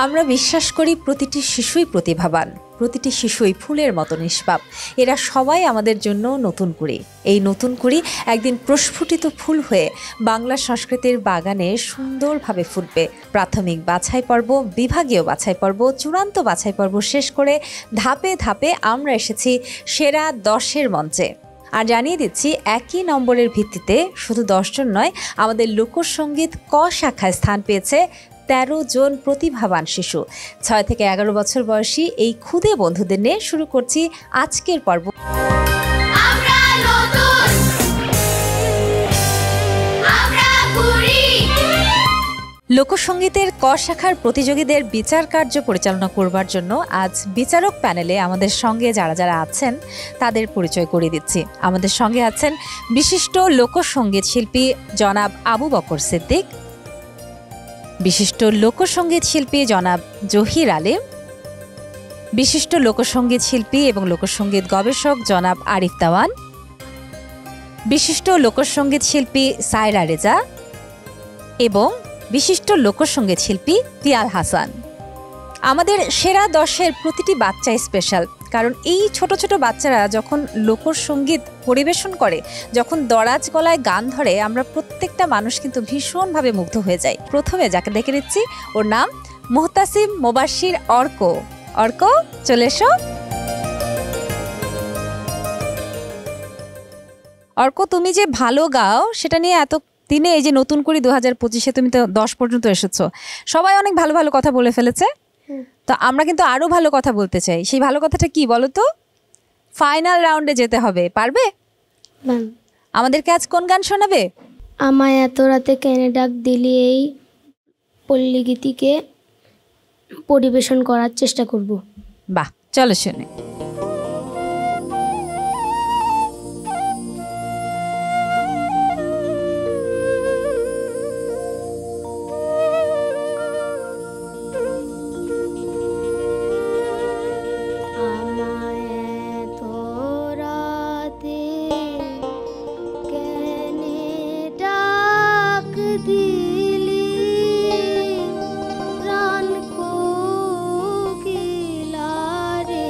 আমরা বিশ্বাস করি প্রতিটি শিশুই প্রতিভাবান, প্রতিটি শিশুই ফুলের মতো নিষ্পাপ। এরা সবাই আমাদের জন্য নতুন কুড়ি। এই নতুন কুড়ি একদিন প্রস্ফুটিত ফুল হয়ে বাংলা সংস্কৃতির বাগানে সুন্দরভাবে ফুটবে। প্রাথমিক বাছাই পর্ব, বিভাগীয় বাছাই পর্ব, চূড়ান্ত বাছাই পর্ব শেষ করে ধাপে ধাপে আমরা এসেছি সেরা 10-এর মঞ্চে। আর জানিয়ে দিচ্ছি, একই নম্বরের ভিত্তিতে শুধু 10 জন নয়, আমাদের লোকসঙ্গীত ক শাখায় স্থান পেয়েছে 13 জন প্রতিভাবান শিশু। 6 থেকে 11 বছর বয়সী এই ক্ষুদে বন্ধুদের নিয়ে শুরু করছি আজকের পর্ব। লোকসঙ্গীতের ক শাখার প্রতিযোগীদের বিচার কার্য পরিচালনা করবার জন্য আজ বিচারক প্যানেলে আমাদের সঙ্গে যারা যারা আছেন তাদের পরিচয় করিয়ে দিচ্ছি। আমাদের সঙ্গে আছেন বিশিষ্ট লোকসঙ্গীত শিল্পী জনাব আবু বকর সিদ্দিক, বিশিষ্ট লোকসঙ্গীত শিল্পী জনাব জহির আলিম, বিশিষ্ট লোকসঙ্গীত শিল্পী এবং লোকসঙ্গীত গবেষক জনাব আরিফ দেওয়ান, বিশিষ্ট লোকসঙ্গীত শিল্পী সায়রা রেজা এবং বিশিষ্ট লোকসঙ্গীত শিল্পী পিয়াল হাসান। আমাদের সেরা 10-এর প্রতিটি বাচ্চাই স্পেশাল, কারণ এই ছোট ছোট বাচ্চারা যখন লোকসঙ্গীত পরিবেশন করে, যখন দরাজ গলায় গান ধরে, আমরা প্রত্যেকটা মানুষ কিন্তু ভীষণভাবে মুগ্ধ হয়ে যাই। প্রথমে যাকে দেখে নিচ্ছি, ওর নাম মুহতাসিম মোবাশির অর্ক। অর্ক, চলে এসো। অর্ক, তুমি যে ভালো গাও সেটা নিয়ে এত দিনে এই যে নতুন করে 2025-এ তুমি তো 10 পর্যন্ত এসেছো, সবাই অনেক ভালো ভালো কথা বলে ফেলেছে। তো আমরা কিন্তু আরো ভালো কথা বলতে চাই। সেই ভালো কথাটা কি বলো তো? ফাইনাল রাউন্ডে যেতে হবে, পারবে? আমাদেরকে আজ কোন গান শোনাবে? আমায় এত রাতে কেনে ডাক দিলি, এই পল্লীগীতিকে পরিবেশন করার চেষ্টা করব। বাহ, চলো শুনে। প্রাণ কোকিলা রে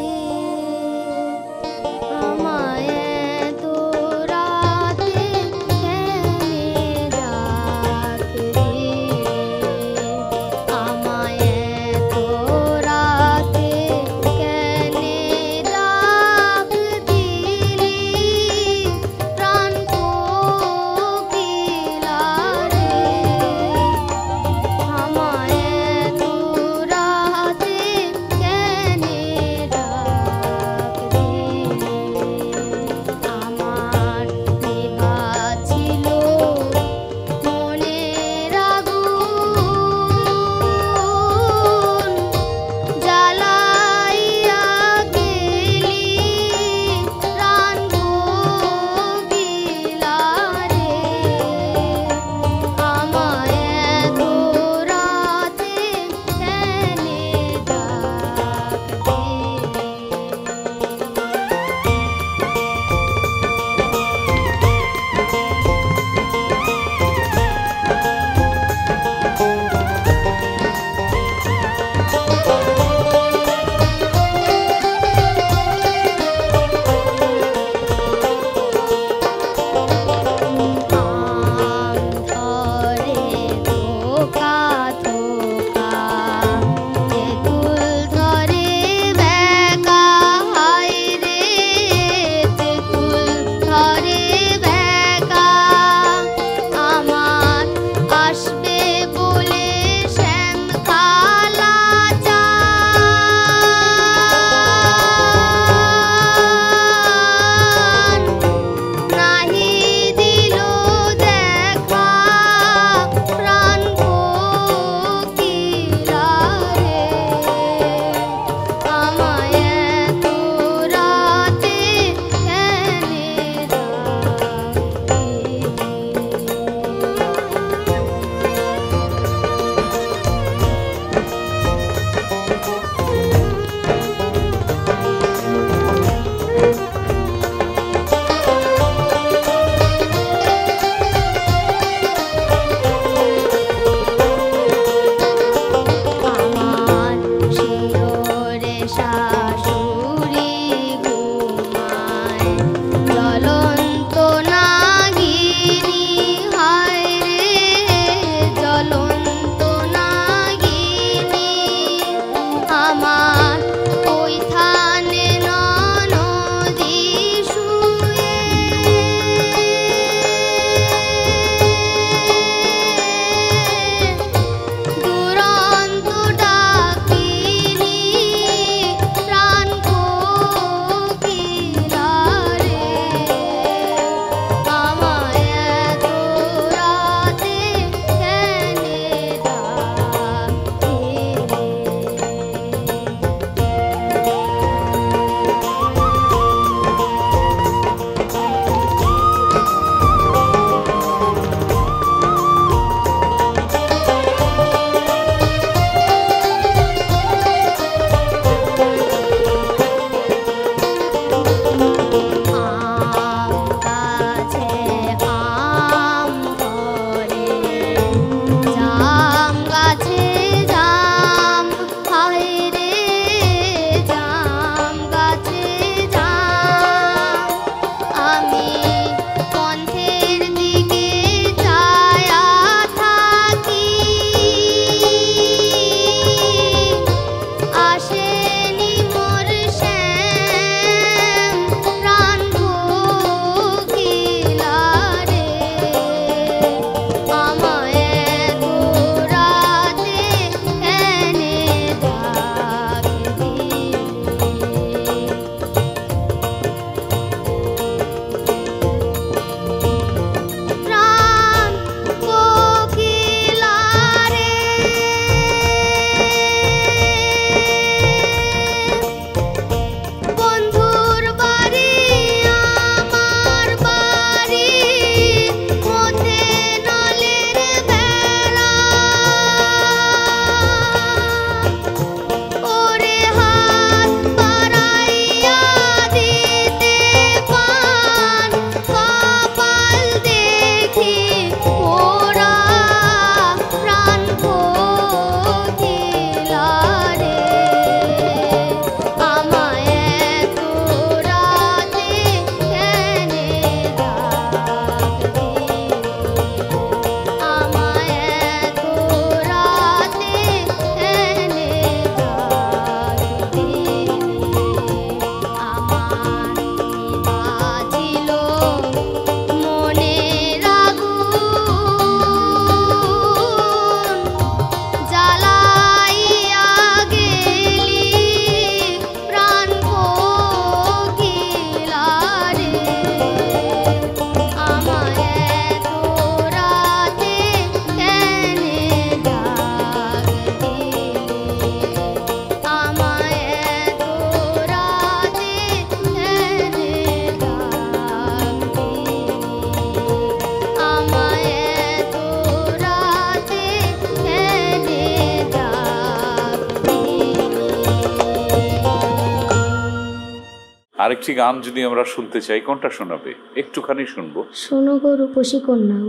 আরেকটি গান যদি আমরা শুনতে চাই, কোনটা শোনাবে? একটুখানি শুনবো। শোনো গো রূপসী কন্যা,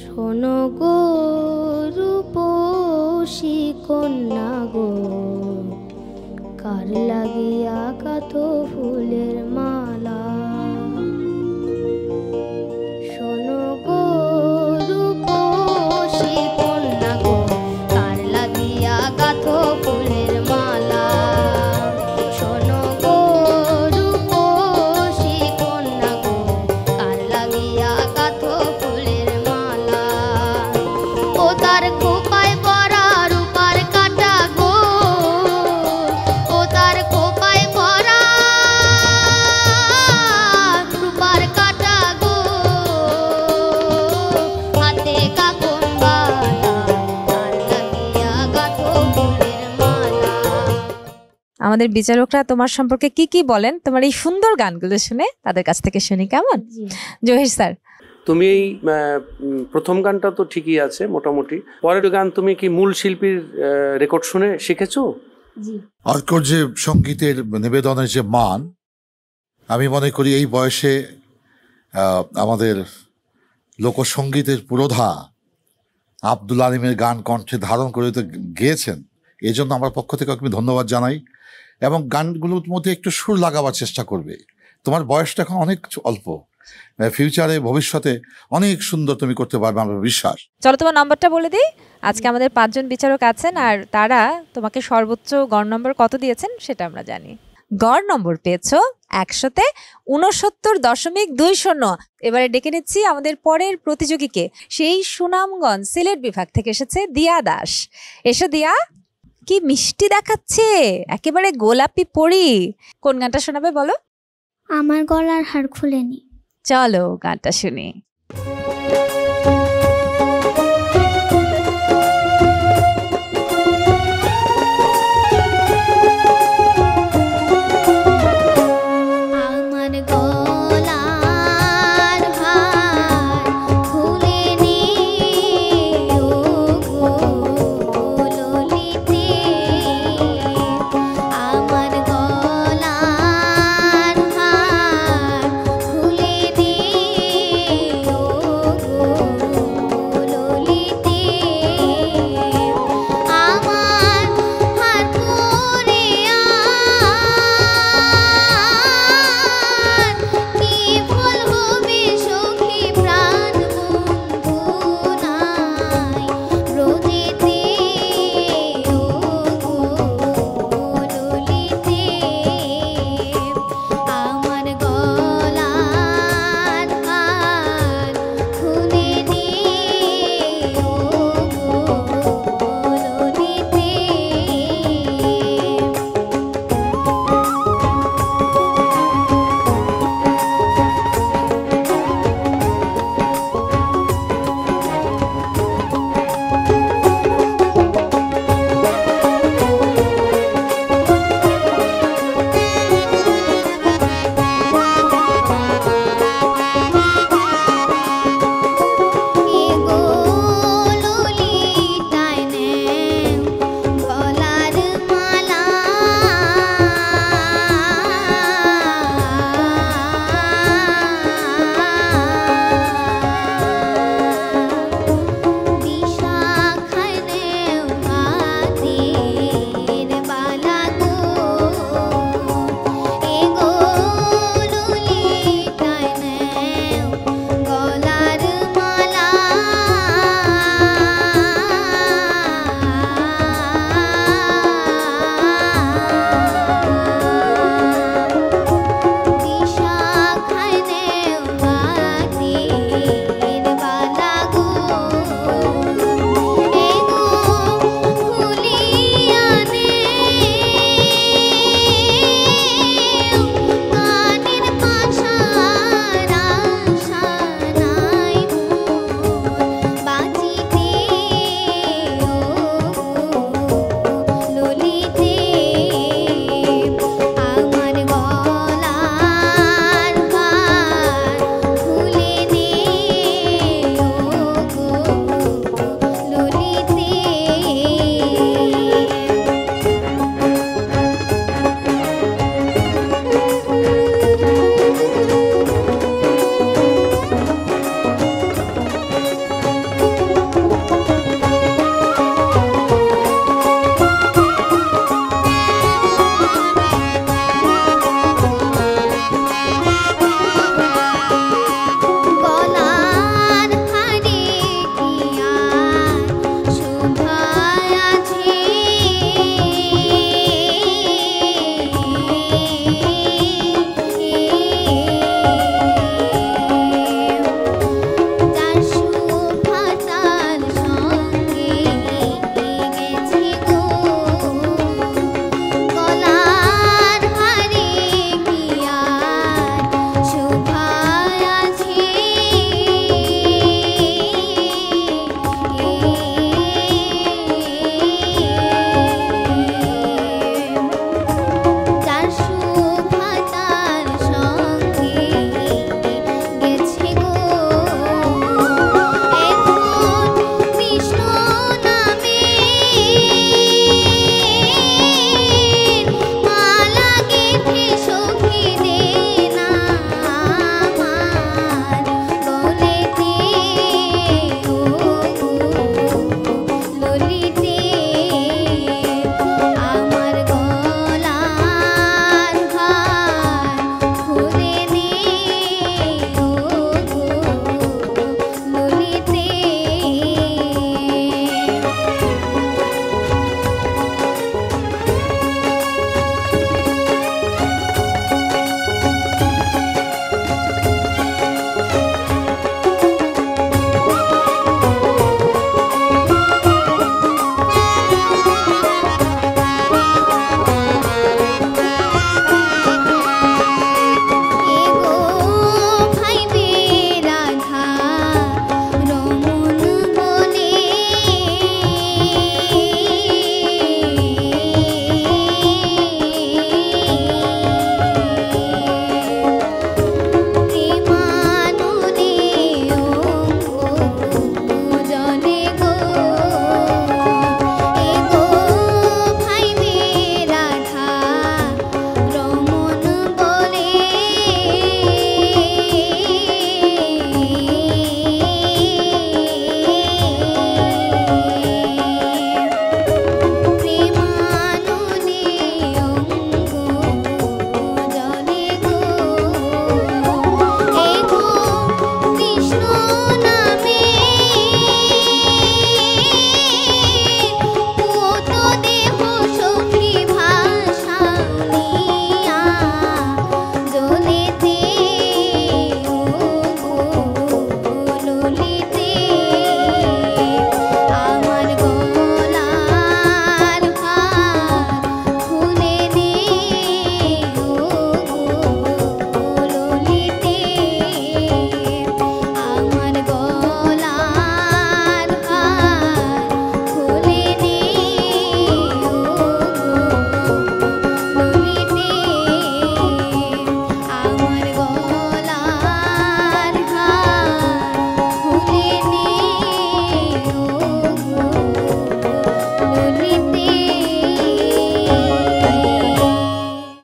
শোনো গো রূপসী কন্যা গো, কার লাগিয়া কত ফুলের মালা। শোনো গো রূপসী কন্যা গো, কার লাগিয়া কত ফুলের মালা। শোনো গো রূপসী কন্যা গো, কার লাগিয়া কত ফুলের মালা। ও তার খোপায় পরা রূপার কাটা গো, ও তার খোপায় পরা রূপার কাটা গো, হাতে কাকন বালা, কার লাগিয়া কত ফুলের মালা। আমাদের বিচারকরা তোমার সম্পর্কে কি কি বলেন তোমার এই সুন্দর গানগুলো শুনে? তাদের কাছ থেকে শুনি, কেমন? জহির স্যার, তুমি এই প্রথম গানটা তো ঠিকই আছে মোটামুটি, পরের গান তুমি কি মূল শিল্পীর রেকর্ড শুনে শিখেছো? জি। অর্কর যে সঙ্গীতের নিবেদনের যে মান, আমি মনে করি এই বয়সে আমাদের লোকসঙ্গীতের পুরোধা আব্দুল আলিমের গান কণ্ঠে ধারণ করে তো গেয়েছেন, এই জন্য আমার পক্ষ থেকে আমি ধন্যবাদ জানাই। এবং গানগুলোর মধ্যে একটু সুর লাগাবার চেষ্টা করবে। তোমার বয়সটা এখন অনেক অল্প, ফিউচারে ভবিষ্যতে অনেক সুন্দর তুমি করতে পারবে আমার বিশ্বাস। চলো তোমার নম্বরটা বলে দিই। আজকে আমাদের 5 জন বিচারক আছেন, আর তারা তোমাকে সর্বোচ্চ গড় নম্বর কত দিয়েছেন সেটা আমরা জানি। গড় নম্বর পেয়েছো 100-তে 69.20। এবারে ডেকে নিচ্ছি আমাদের পরের প্রতিযোগীকে। সেই সুনামগঞ্জ সিলেট বিভাগ থেকে এসেছে দিয়া দাস। এসো দিয়া, কি মিষ্টি দেখাচ্ছে, একেবারে গোলাপি পরি। কোন গানটা শোনাবে বলো? আমার গলার হার খুলেনি। চলো গানটা শুনি। আমার গলার হার খুলেনি ও গো ললিতে, আমার গলার হার খুলেনি ও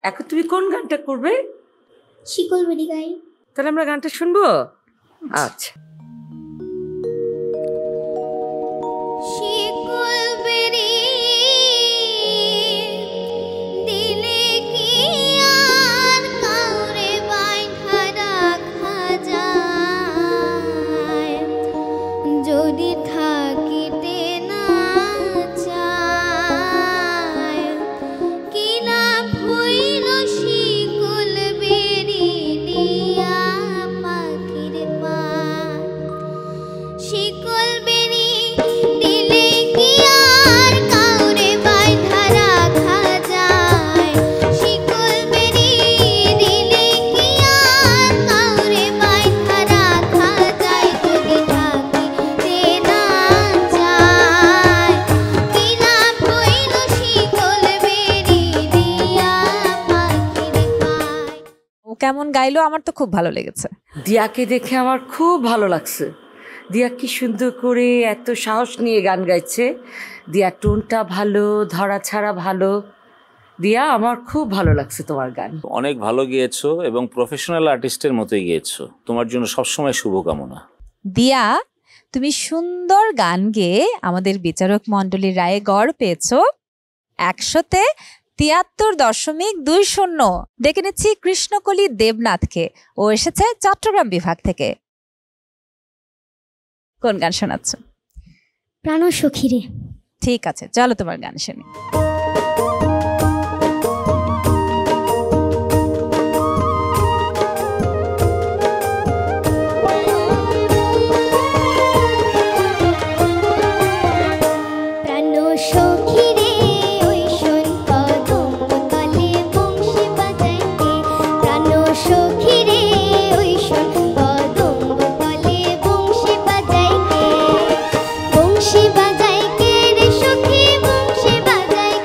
এখন তুমি কোন গানটা করবে? শিকল বেরি গাই। তাহলে আমরা গানটা শুনবো। আচ্ছা। শিকল বেরি দিলে কি আর কাউরে বাইন্ধা রাখা যায়, যদি থাকিতে না চায়, কি লাভ হইল শিকল বেরি দিয়া পাখির পায়। শিকল বেরি দিলে কি আর কাউরে বাইন্ধা রাখা যায়, শিকল বেরি দিলে কি আর কাউরে বাইন্ধা রাখা যায়, যদি থাকিতে না চায়, কি লাভ হইল শিকল বেরি দিয়া পাখির পায়। ও কেমন গাইলো, আমার তো খুব ভালো লেগেছে। দিয়াকে দেখে আমার খুব ভালো লাগছে। দিয়া কি সুন্দর করে এত সাহস নিয়ে গান গাইছে। দিয়া টোনটা ভালো, ধরা ছাড়া ভালো। দিয়া আমার খুব ভালো লাগছে তোমার গান। অনেক ভালো গিয়েছো এবং প্রফেশনাল আর্টিস্টের মতোই গিয়েছো। তোমার জন্য সবসময় শুভকামনা। দিয়া, তুমি সুন্দর গান গেয়ে আমাদের বিচারক মণ্ডলীর রায়ে গড় পেয়েছো 100-তে 73.20। ডেকে নিচ্ছি কৃষ্ণকলি দেবনাথকে, ও এসেছে চট্টগ্রাম বিভাগ থেকে। কোন গান শোনাচ্ছ? প্রাণ সখীরে। ঠিক আছে, চলো তোমার গান শুনি। প্রাণ সখীরে ওই শোন কদম তলে বংশী বাজাইতে, প্রাণ সখীরে ওই শোন কদম তলে বংশী বাজাইতে, বংশী বাজাইকে রে সখী বংশী বাজাইকে।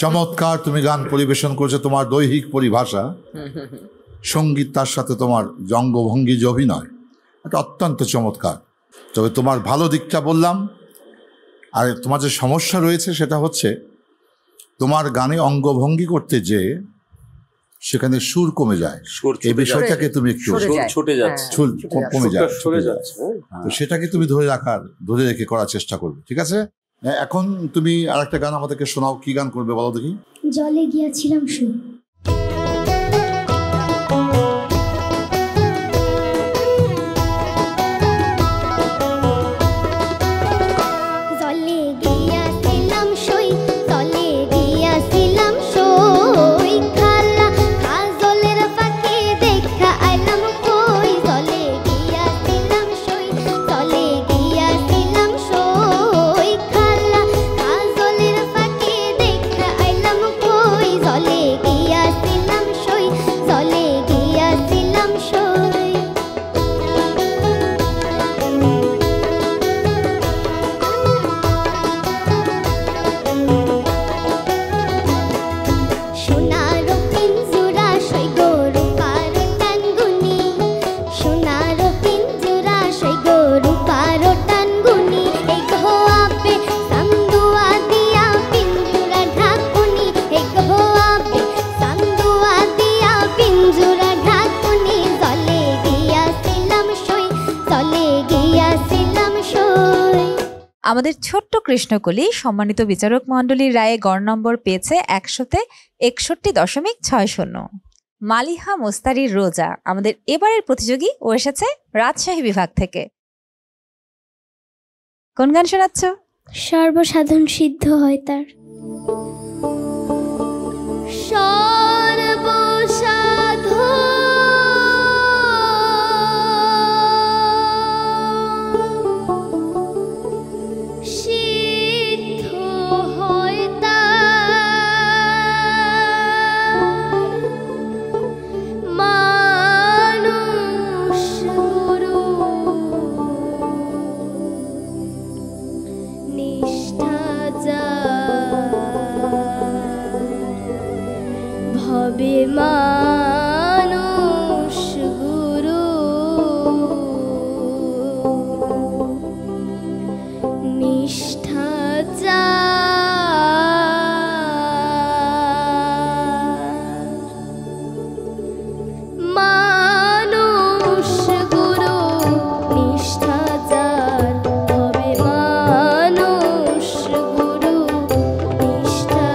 চমৎকার তুমি গান পরিবেশন করেছো, তোমার দৈহিক পরিভাষা, সঙ্গীত, তার সাথে তোমার অঙ্গভঙ্গি যে অভিনয়, এটা অত্যন্ত চমৎকার। তবে তোমার ভালো দিকটা বললাম, আর তোমার যে সমস্যা রয়েছে সেটা হচ্ছে তোমার গানে অঙ্গভঙ্গি করতে যে সেখানে সুর কমে যায়, এই বিষয়টাকে তুমি একটু ছুটে যাচ্ছে। কমে যায়, সরে যাচ্ছে। তো সেটাকে তুমি ধরে রেখে করার চেষ্টা করবে, ঠিক আছে? এখন তুমি আরেকটা গান আমাদেরকে শোনাও, কি গান করবে বলো দেখি? জলে গিয়াছিলাম শুই। জলে গিয়াছিলাম শুই, জলে গিয়াছিলাম শুই, খালা কাজলের ফাঁকে দেখা আইলাম কই। জলে গিয়াছিলাম শুই, জলে গিয়াছিলাম শুই, খালা কাজলের ফাঁকে দেখা আইলাম কই। জলে গিয়াছিলাম শুই, জলে গিয়াছিলাম শুই। সোনার পিঞ্জুরা সই গরু পারো টানগুনি, সোনার পিঞ্জুরা সই গরু পারো টানগুনি। এই গোয়াবে সান্দুয়া দিয়া পিঞ্জুরা ঢাকুনি, এই গোয়াবে সান্দুয়া দিয়া পিঞ্জুরা ঢাকুনি। জলে গিয়াছিলাম সই, জলে গিয়াছিলাম সই। আমাদের ছোট্ট কৃষ্ণকলি সম্মানিত বিচারক মণ্ডলীর রায়ে গড় নম্বর পেয়েছে 100-তে 61.60। মালিহা মোস্তারির রোজা আমাদের এবারের প্রতিযোগী, ও এসেছে রাজশাহী বিভাগ থেকে। কোন গান শোনাচ্ছ? সর্বসাধন সিদ্ধ হয় তার। সিদ্ধ হয় তার, মানুষ গুরু নিষ্ঠা ভবে মানুষ গুরু নিষ্ঠা মানুষ গুরু নিষ্ঠা হবে মানুষ গুরু নিষ্ঠা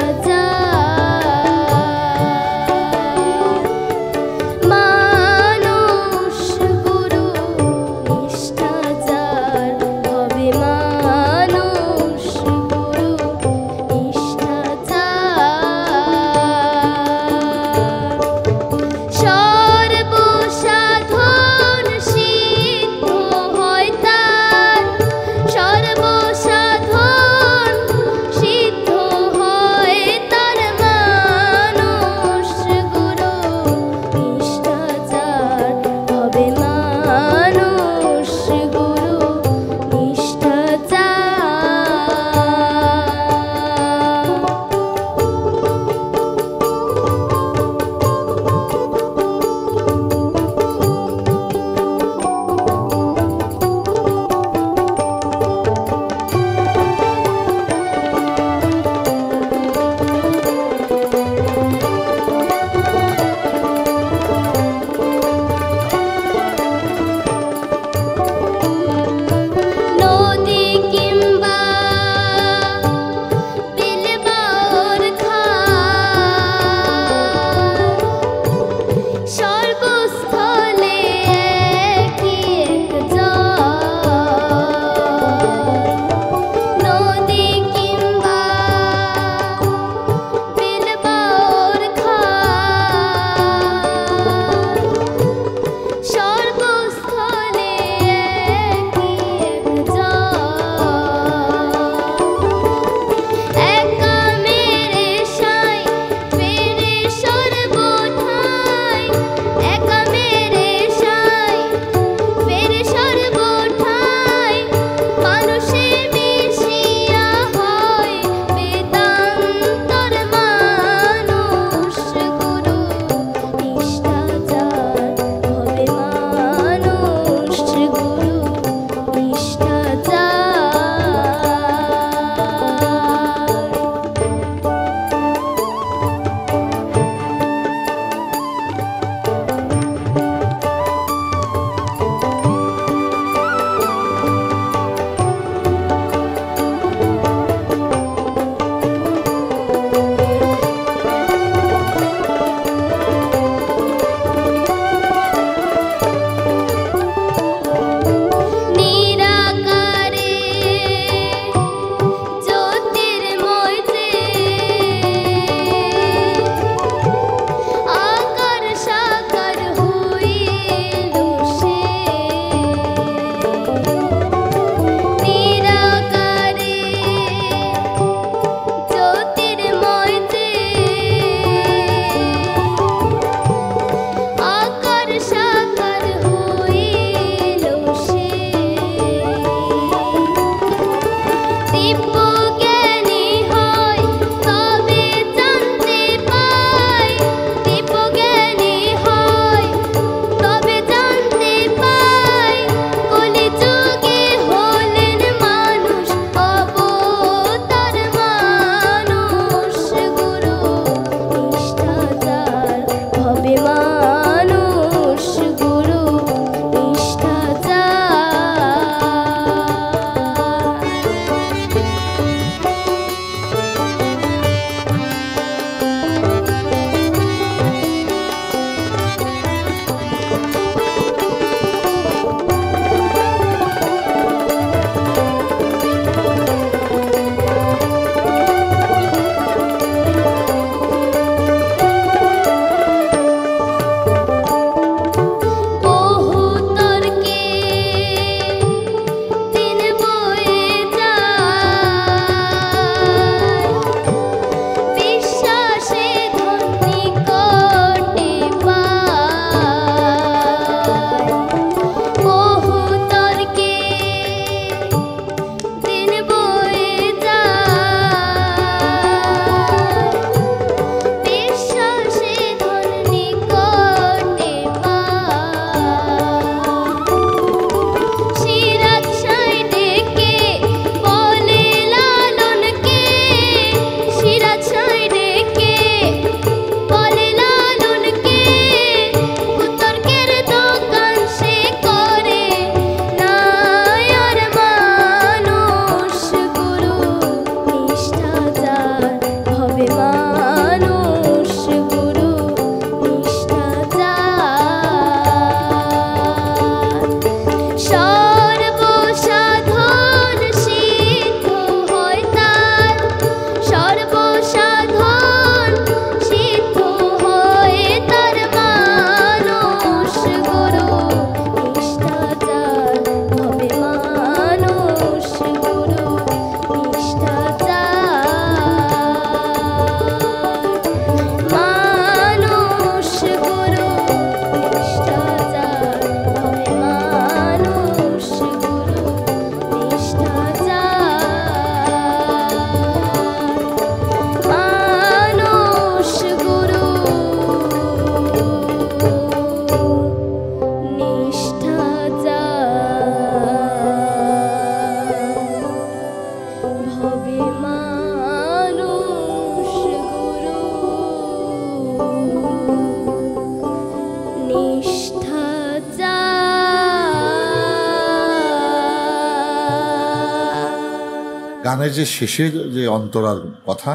গানের যে শেষের যে অন্তরার কথা,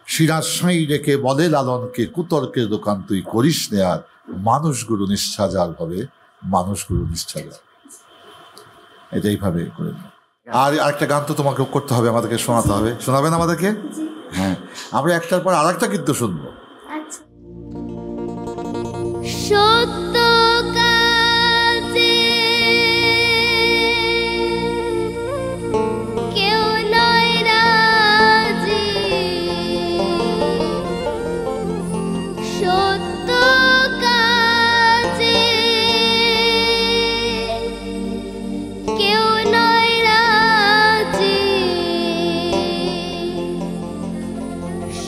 সিরাজ সাঁই রেখে বলে লালনকে, কুতর্কের দোকান তুই করিস নে আর, মানুষগুলো নিশ্চাজার হবে, মানুষগুলো নিশ্চাজার। এটা এইভাবে করে দিই। আর আরেকটা গান তো তোমাকে করতে হবে, আমাদেরকে শোনাতে হবে। শোনাবেন আমাদেরকে? হ্যাঁ, আমরা একটার পর আরেকটা কিন্তু শুনবো। সত্য কাজে কেউ নয় রাজি, সত্য কাজে কেউ নয় রাজি,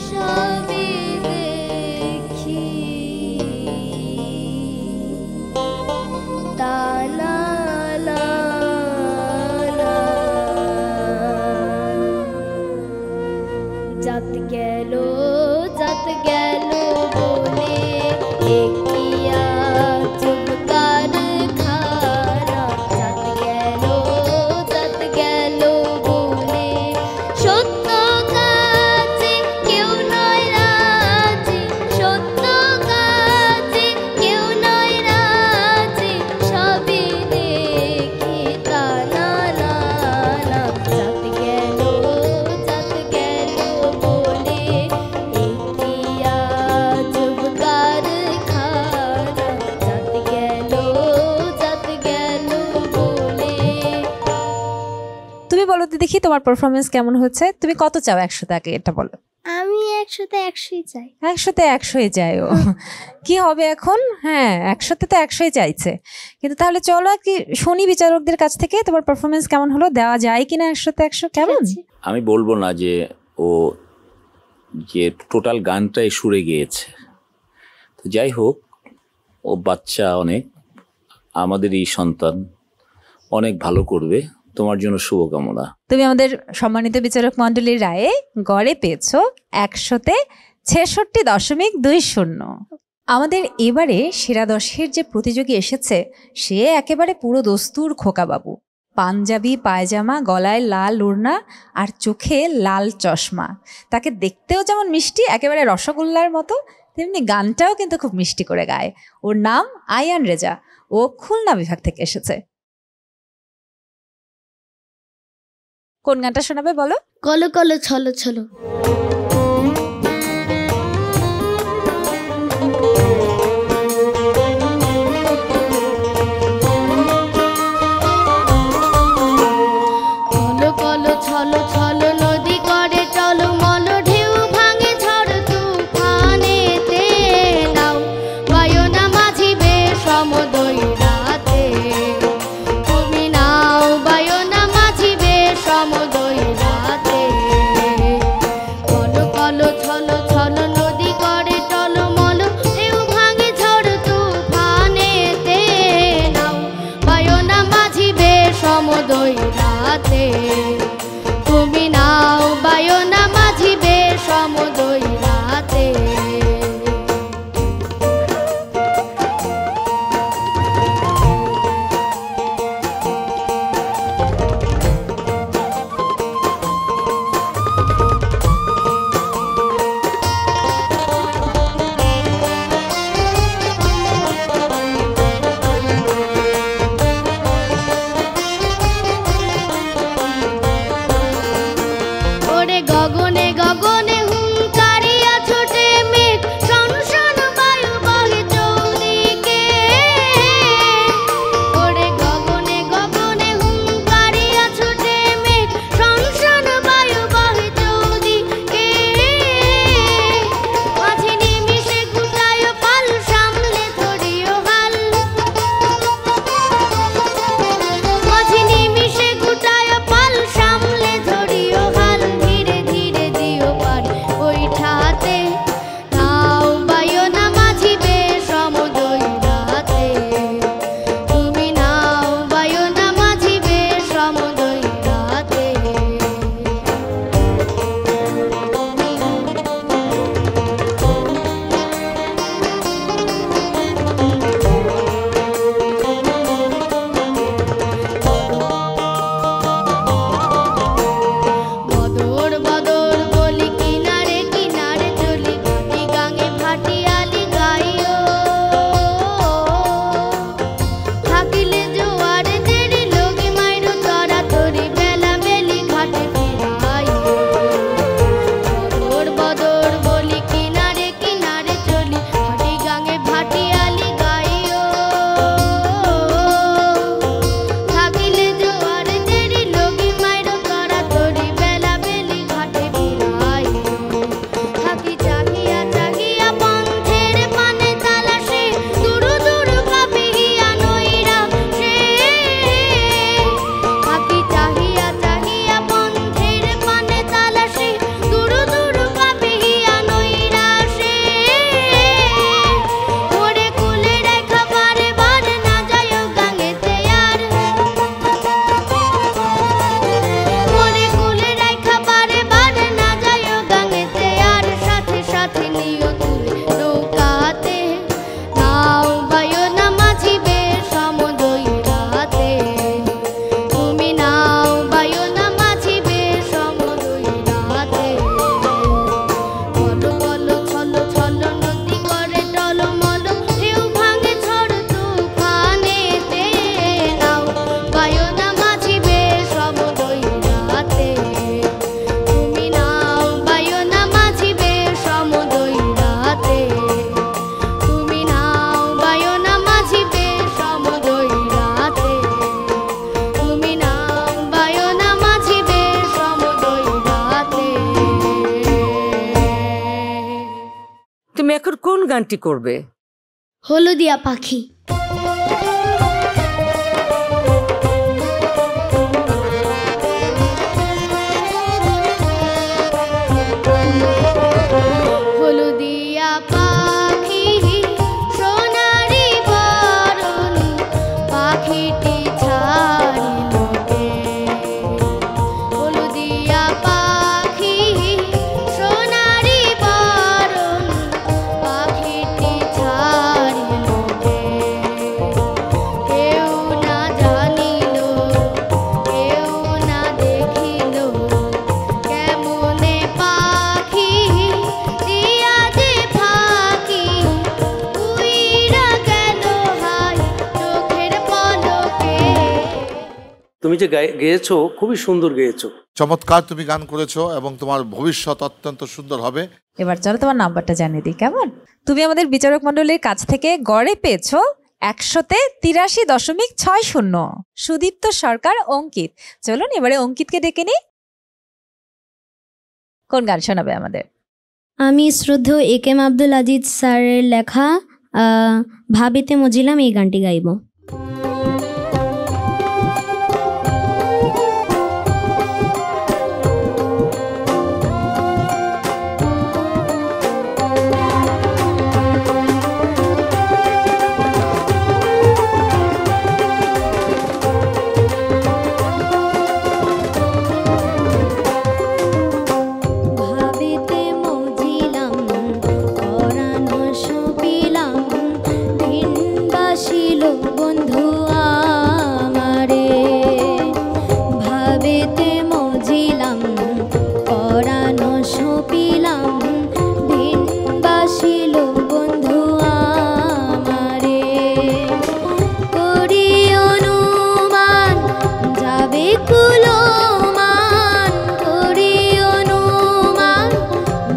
সবই দেখি তা না না না। জাত গেল বলে একিয়া চুপ কারখানা, জাত গেল বলে সত্য কাজে কেউ নয় রাজি, সত্য কাজে কেউ নয় রাজি, সবই দেখি তা না না না। জাত গেল বলে একিয়া চুপ কারখানা, জাত গেল বলে। তুমি বলো তো দেখি তোমার পারফরমেন্স কেমন হচ্ছে? তুমি কত চাও 100 তে? আগে এটা বলো। আমি 100-তে 100ই চাই। 100-তে 100ই চাই ও। কি হবে এখন? হ্যাঁ, 100-তে তো 100ই চাইছে, কিন্তু তাহলে চলো কি শুনি বিচারকদের কাছ থেকে তোমার পারফরমেন্স কেমন হলো, দেওয়া যায় কিনা 100-তে 100? কেমন? আমি বলবো না যে ও যে টোটাল গানটাই সুরে গিয়েছে, তো যাই হোক, ও বাচ্চা অনেক, আমাদেরই সন্তান, অনেক ভালো করবে। তোমার জন্য শুভকামনা। তুমি আমাদের সম্মানিত বিচারক মণ্ডলীর রায়ে গড়ে পেয়েছো 100-তে 66.20। আমাদের এবারে সেরা 10-এর যে প্রতিযোগী এসেছে সে একেবারে পুরো দস্তুর খোকাবাবু। পাঞ্জাবি পায়জামা, গলায় লাল ওড়না আর চোখে লাল চশমা। তাকে দেখতেও যেমন মিষ্টি, একেবারে রসগোল্লার মতো, তেমনি গানটাও কিন্তু খুব মিষ্টি করে গায়। ওর নাম আয়ান রেজা, ও খুলনা বিভাগ থেকে এসেছে। কোন গানটা শোনাবে বলো? কলো কলো ছলো ছলো। কলো কলো ছলো ছলো নদী করে চলো মল, ঢেউ ভাঙে ঝড় তুফানেতে, নাও বায়ো না মাঝিবে সমুদয় রাতে, তুমি নাও বায়ো না মাঝিবে সমুদয় রাতে। কলো কলো ছলো ছলো নদী করে চলো মল, ঢেউ ভাঙে ঝড় তুফানেতে, নাও বায়ো না মাঝিবে সমুদয় রাতে, তুমি নাও বায়ো না মাঝিবে সমুদয় রাতে। তুমি এখন কোন গানটি করবে? হলদিয়া পাখি। হলদিয়া পাখি সোনারি বরণ পাখিটি ছাড়িল কে। হলদিয়া পাখি সোনারি বরণ পাখিটি ছাড়িল কে। কেউ না জানিল কেউ না দেখিল কেমনে পাখি দিয়া যে ফাঁকি উইরা গেল হায় চোখের পলকে। তুমি যে গেয়েছো খুবই সুন্দর গেয়েছো। চমৎকার তুমি গান করেছো এবং তোমার ভবিষ্যৎ অত্যন্ত সুন্দর হবে। এবার চলো তোমার নাম্বারটা জানিয়ে দিই কেমন। তুমি আমাদের বিচারক মণ্ডলীর কাছ থেকে গড়ে পেয়েছো 183.60। সুদীপ্ত সরকার, অঙ্কিত। চলুন এবারে অঙ্কিতকে ডেকে নিই। কোন গান শোনাবে আমাদের? আমি শ্রদ্ধেয় একেএম আব্দুল আজিজ স্যারের লেখা ভাবিতে মজিলাম এই গানটি গাইব। ভাবিতে মজিলাম পরানো সপিলাম দিন বাসিল বন্ধু আমারে। ভাবিতে মজিলাম পরানো সপিলাম দিন বাসিল বন্ধু আমারে। করি অনুমান যাবে কুলমান করি অনুমান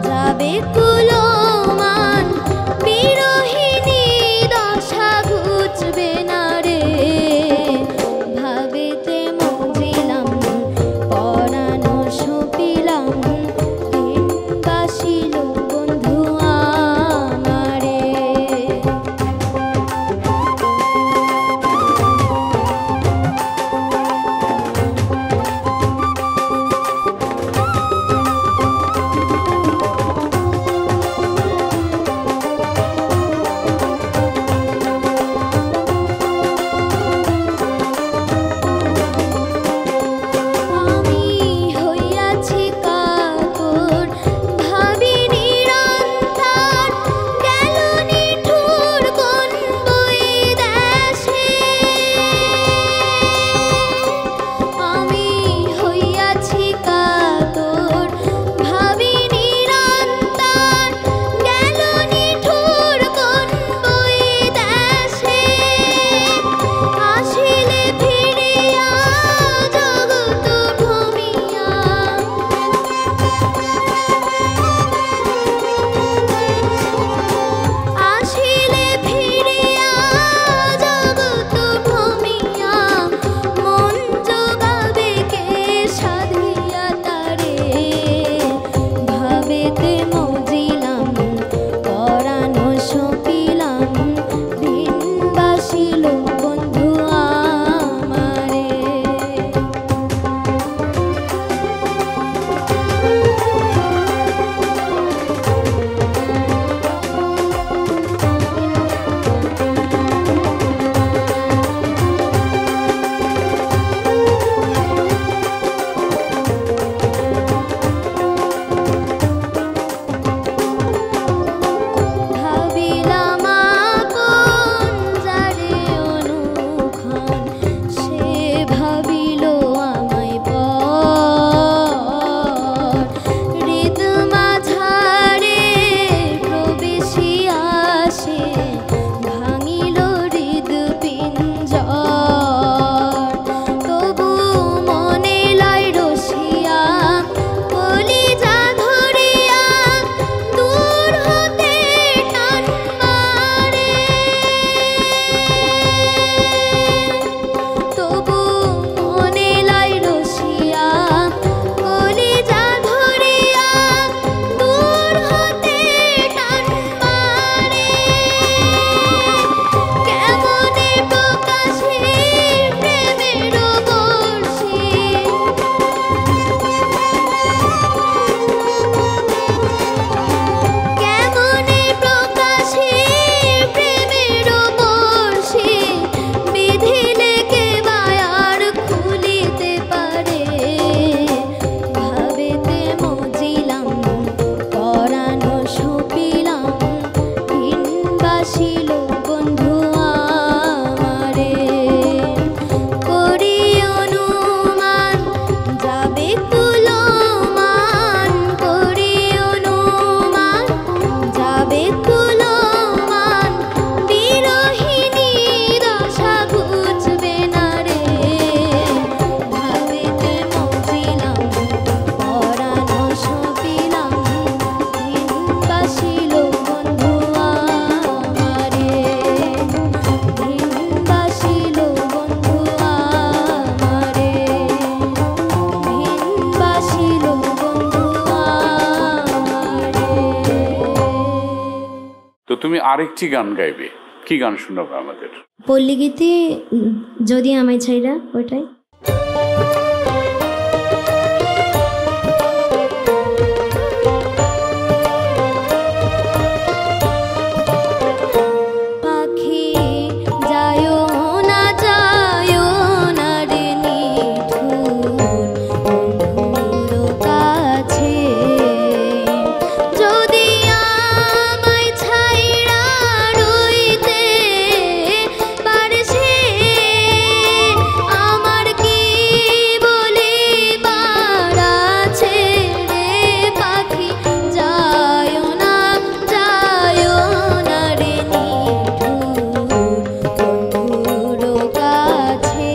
যাবে কুলমান বিরহিণী দশা ঘুচবে না রে। ভাবিতে মজিলাম পরানো সপিলাম দিন বাসিল বন্ধু আমারে। বাসিল বন্ধু আমারে করি অনুমান যাবে কুলমান করি অনুমান যাবে কুলমান বিরহিনী দশা বুঝবে না রে ভাবেতে মজিলাম পরানো সপিলাম দিন বাসিল বন্ধু আমারে দিন বাসিল বন্ধু আমারে দিন বাসিল বন্ধু আমারে। তো তুমি আরেকটি গান গাইবে, কি গান শোনাবে আমাদের? পল্লীগীতি যদি আমায় ছাইরা ওটাই। পাখি যায়ো না রে নিঠুর বন্ধুর কাছে যদি আমায় ছাইরা রইতে পারছে আমার কি বলিবার আছে রে পাখি যায়ো না রে নিঠুর বন্ধুর কাছে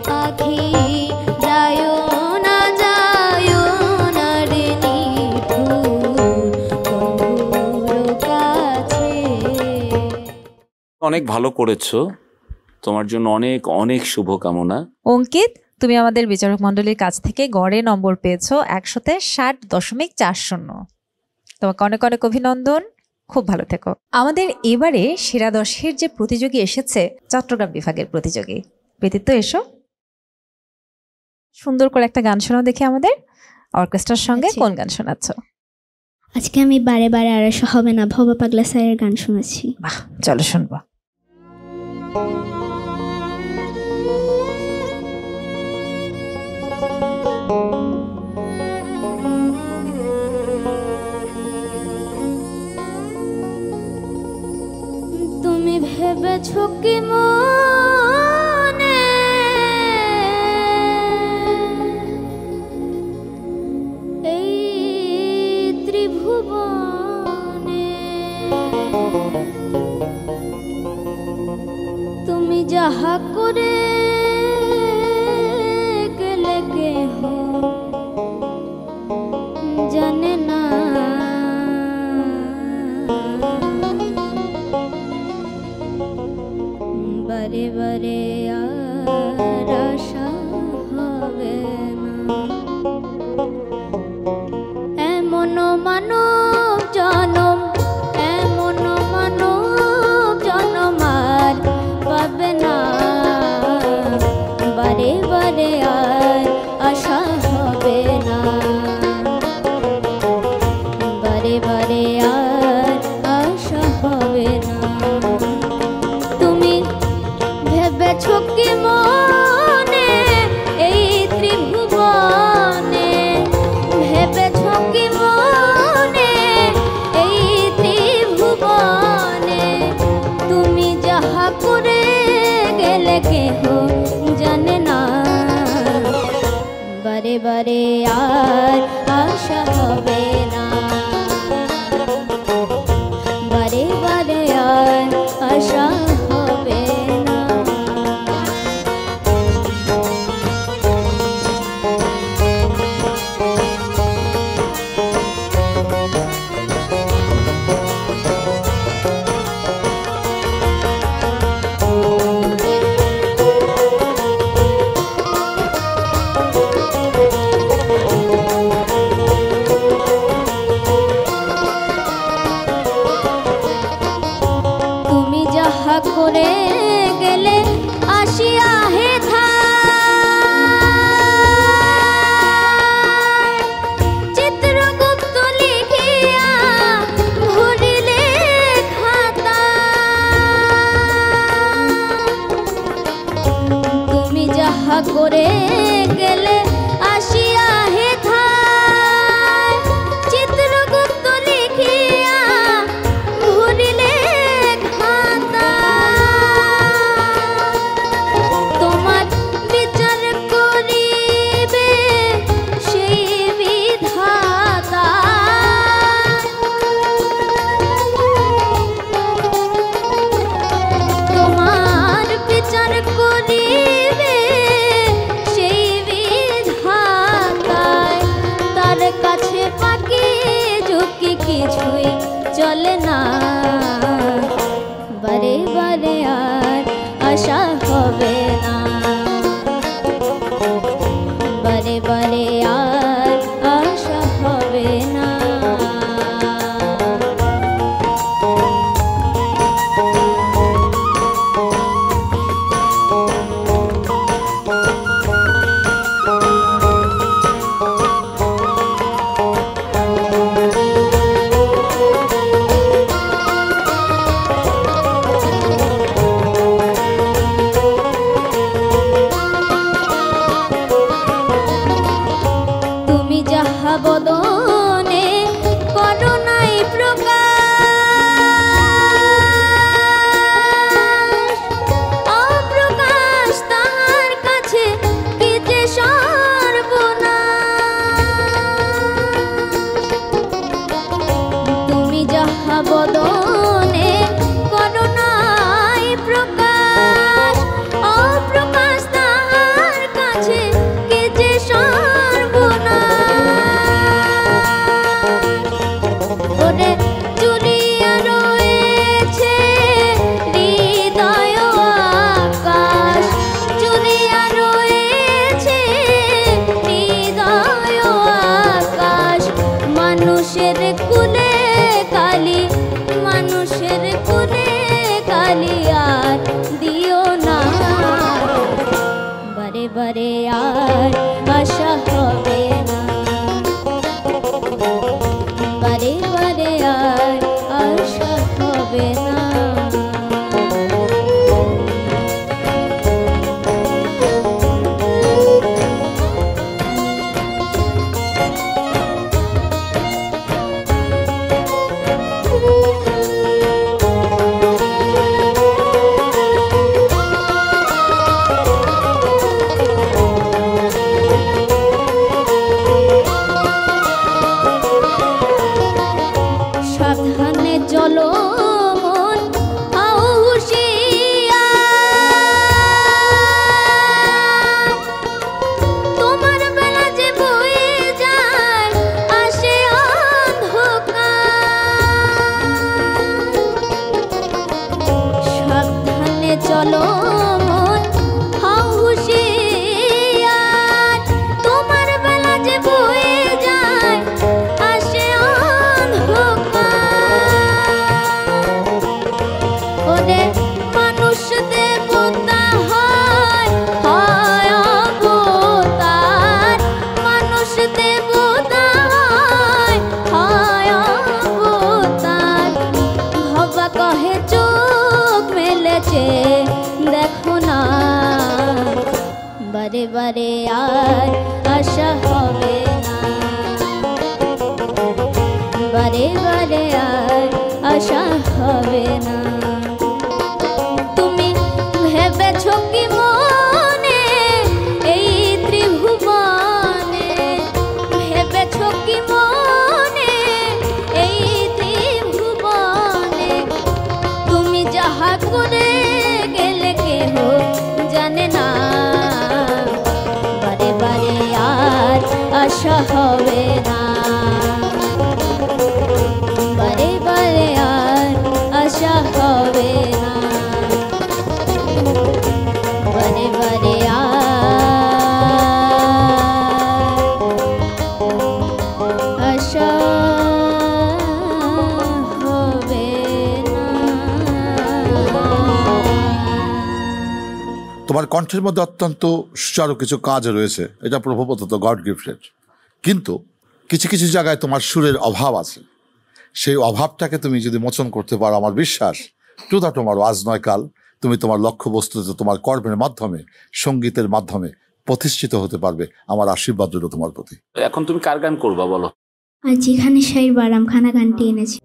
পাখি যায়ো না রে নিঠুর বন্ধুর কাছে। অনেক ভালো করেছো, তোমার জন্য অনেক অনেক শুভকামনা। অঙ্কিত, তুমি আমাদের বিচারক মণ্ডলীর কাছ থেকে গড়ে নম্বর পেয়েছো 100.60। তোমাকে অনেক অনেক অভিনন্দন, খুব ভালো থেকো। আমাদের এবারে সেরা 10-এর যে প্রতিযোগী এসেছে চট্টগ্রাম বিভাগের প্রতিযোগী, প্রীতিত্ব এসো, সুন্দর করে একটা গান শোনাও দেখি আমাদের। অর্কেস্ট্রার সঙ্গে আচ্ছা। কোন গান শোনাচ্ছ? আজকে আমি বারে বারে আড়াইশো হবে না ভবা পাগলা স্যারের গান শুনেছি। বাহ, চলো শুনবো। তুমি ভেবেছো কি মনে এই ত্রিভুবনে তুমি যাহা করে গেলে কেহ জানে না বারে বারে আর আশা হবে না এমন মানব জনম এমন মানব জনম আর পাবে না বারে বারে আর আশা হবে না বারে বারে আর আশা হবে না তুমি ভেবেছো কি মনে এই ত্রিভুবনে ভেবেছো কি মনে এই ত্রিভুবনে তুমি যাহা করে গেলে কেহ জানে না বারে বারে আর আশা হবে না বারে বারে আর আশা হবে না তুমি যাহা করে গেলে আসিয়া হে চিত্রগুপ্ত লিখিয়া ভরিলে খাতা তুমি যাহা করে গেলে আসিয়া হে চিত্রগুপ্ত লিখিয়া ভরিলে কিছুই চলে না, বারে বারে আর আশা হবে না, বারে বারে আর আশা হবে না। তুমি যাহা বদনে করো নাই প্রকাশ, অপ্রকাশ তাহার কাছে কি যে সর্বনাশ। তুমি যাহা বদনে করো নাই প্রকাশ, অপ্রকাশ তাহার কাছে কি যে ওরে জুড়িয়া রয়েছে হৃদয় আকাশ, জুড়িয়া রয়েছে হৃদয় আকাশ। মানুষের কুলে কালি, মানুষের কুলে কালি আর দিও না, বারে বারে আর আশা হবে না, বারে বারে আর আশা হবে না। সাবধানে চলো মন হও হুঁশিয়ার, তোমার বেলা যে বয়ে যায় আসে অন্ধকার। সাবধানে চলো মন হও হুঁশিয়ার, তোমার বেলা যে বয়ে যায় আসে ওরে মানুষ দেবতা হয়, হয় অবতার, মানুষ দেবতা হয়, হয় অবতার। ভবা কহে চোখ মেলেছে দেখো না, বারে বারে আর আশা হবে না, বারে বারে আর আশা হবে না। তুমি ভেবেছ কি মনে এই ত্রিভুবনে, ভেবেছ কি মনে এই ত্রিভুবনে, তুমি যাহা করে গেলে কেহ জানে না, বারে বারে আর আশা হবে না, বারে বারে আর আশা হবে না, বারে বারে আর আশা হবে না। তোমার কণ্ঠের মধ্যে অত্যন্ত সুচারু কিছু কাজ রয়েছে, এটা প্রভূত গড গিফটেড, কিন্তু কিছু কিছু জায়গায় তোমার সুরের অভাব আছে। সেই অভাবটাকে তুমি যদি মোচন করতে পারো, আমার বিশ্বাস টুদা তোমার আজ নয় কাল তুমি তোমার লক্ষ্যবস্তুতে তোমার কর্মের মাধ্যমে, সঙ্গীতের মাধ্যমে প্রতিষ্ঠিত হতে পারবে। আমার আশীর্বাদ রইল তোমার প্রতি। এখন তুমি কার গান করবা বলো? আর যেখানে শাইর বারাম খানা গানটি এনেছে।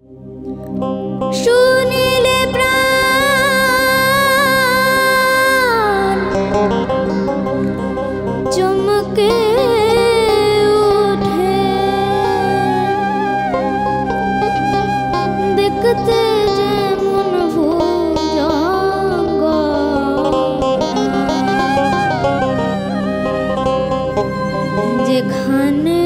শুনিলে প্রাণ চমকে উঠে, দেখতে যেমন ভুজঙ্গ, যেখানে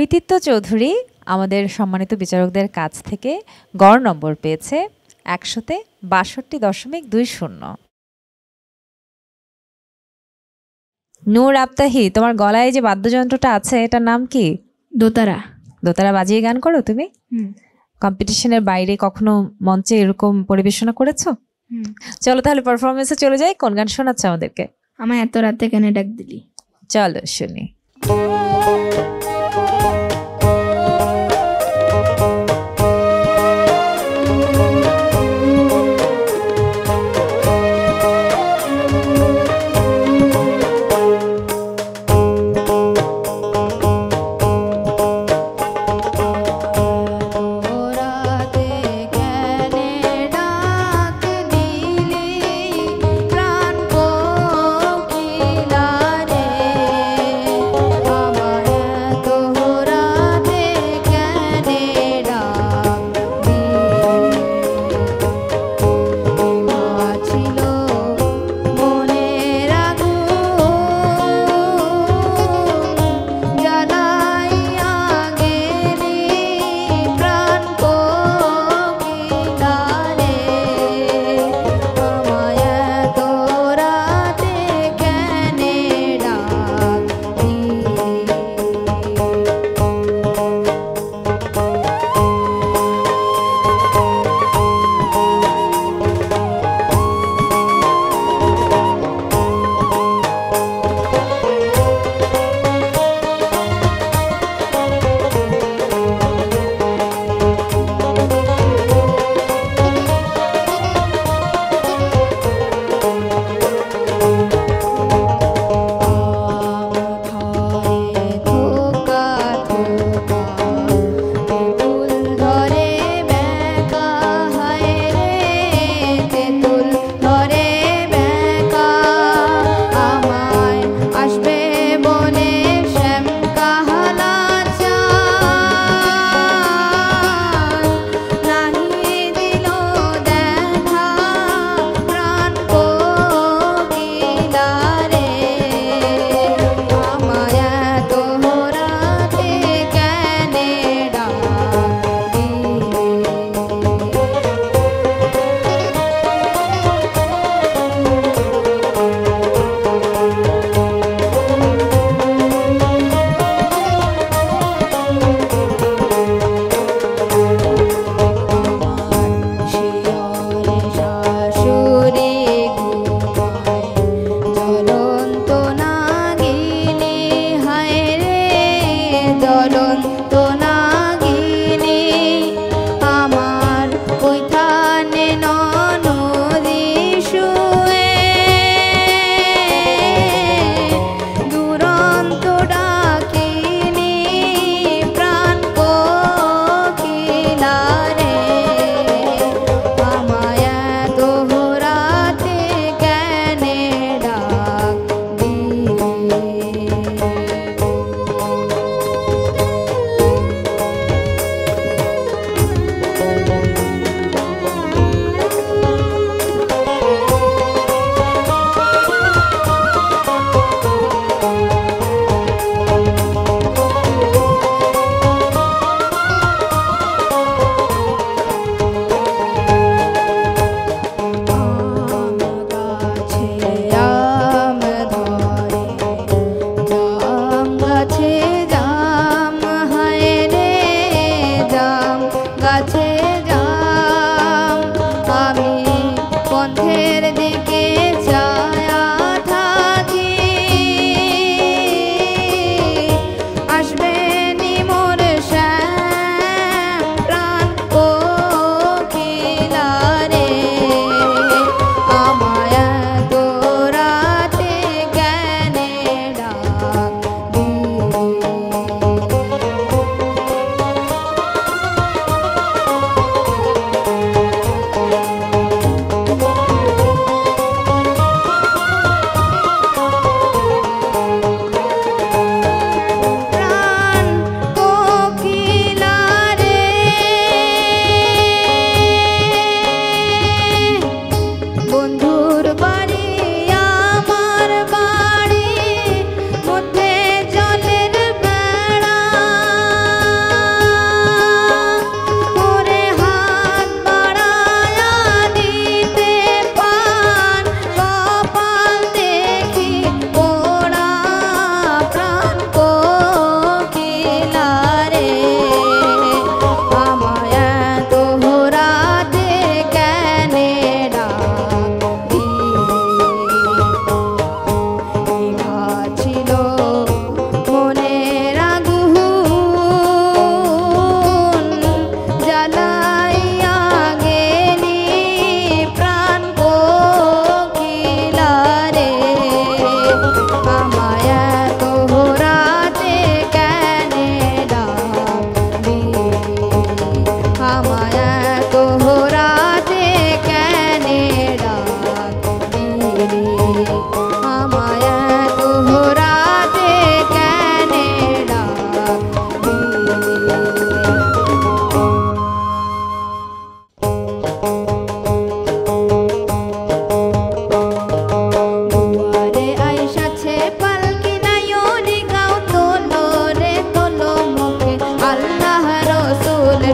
কৃতিত্ব চৌধুরী আমাদের সম্মানিত বিচারকদের কাছ থেকে গড় নম্বর পেয়েছে 100-62.20। নূর আফতাহি, তোমার গলায় যে বাদ্যযন্ত্রটা আছে এটার নাম কি? দোতারা। দোতারা বাজিয়ে গান করো তুমি? কম্পিটিশনের বাইরে কখনো মঞ্চে এরকম পরিবেশনা করেছো? চলো তাহলে পারফরমেন্সে চলে যাই। কোন গান শোনাচ্ছ আমাদেরকে? আমায় এত রাতে কেন ডাক দিলি। চলো শুনি। প্রাণ কোকিলা রে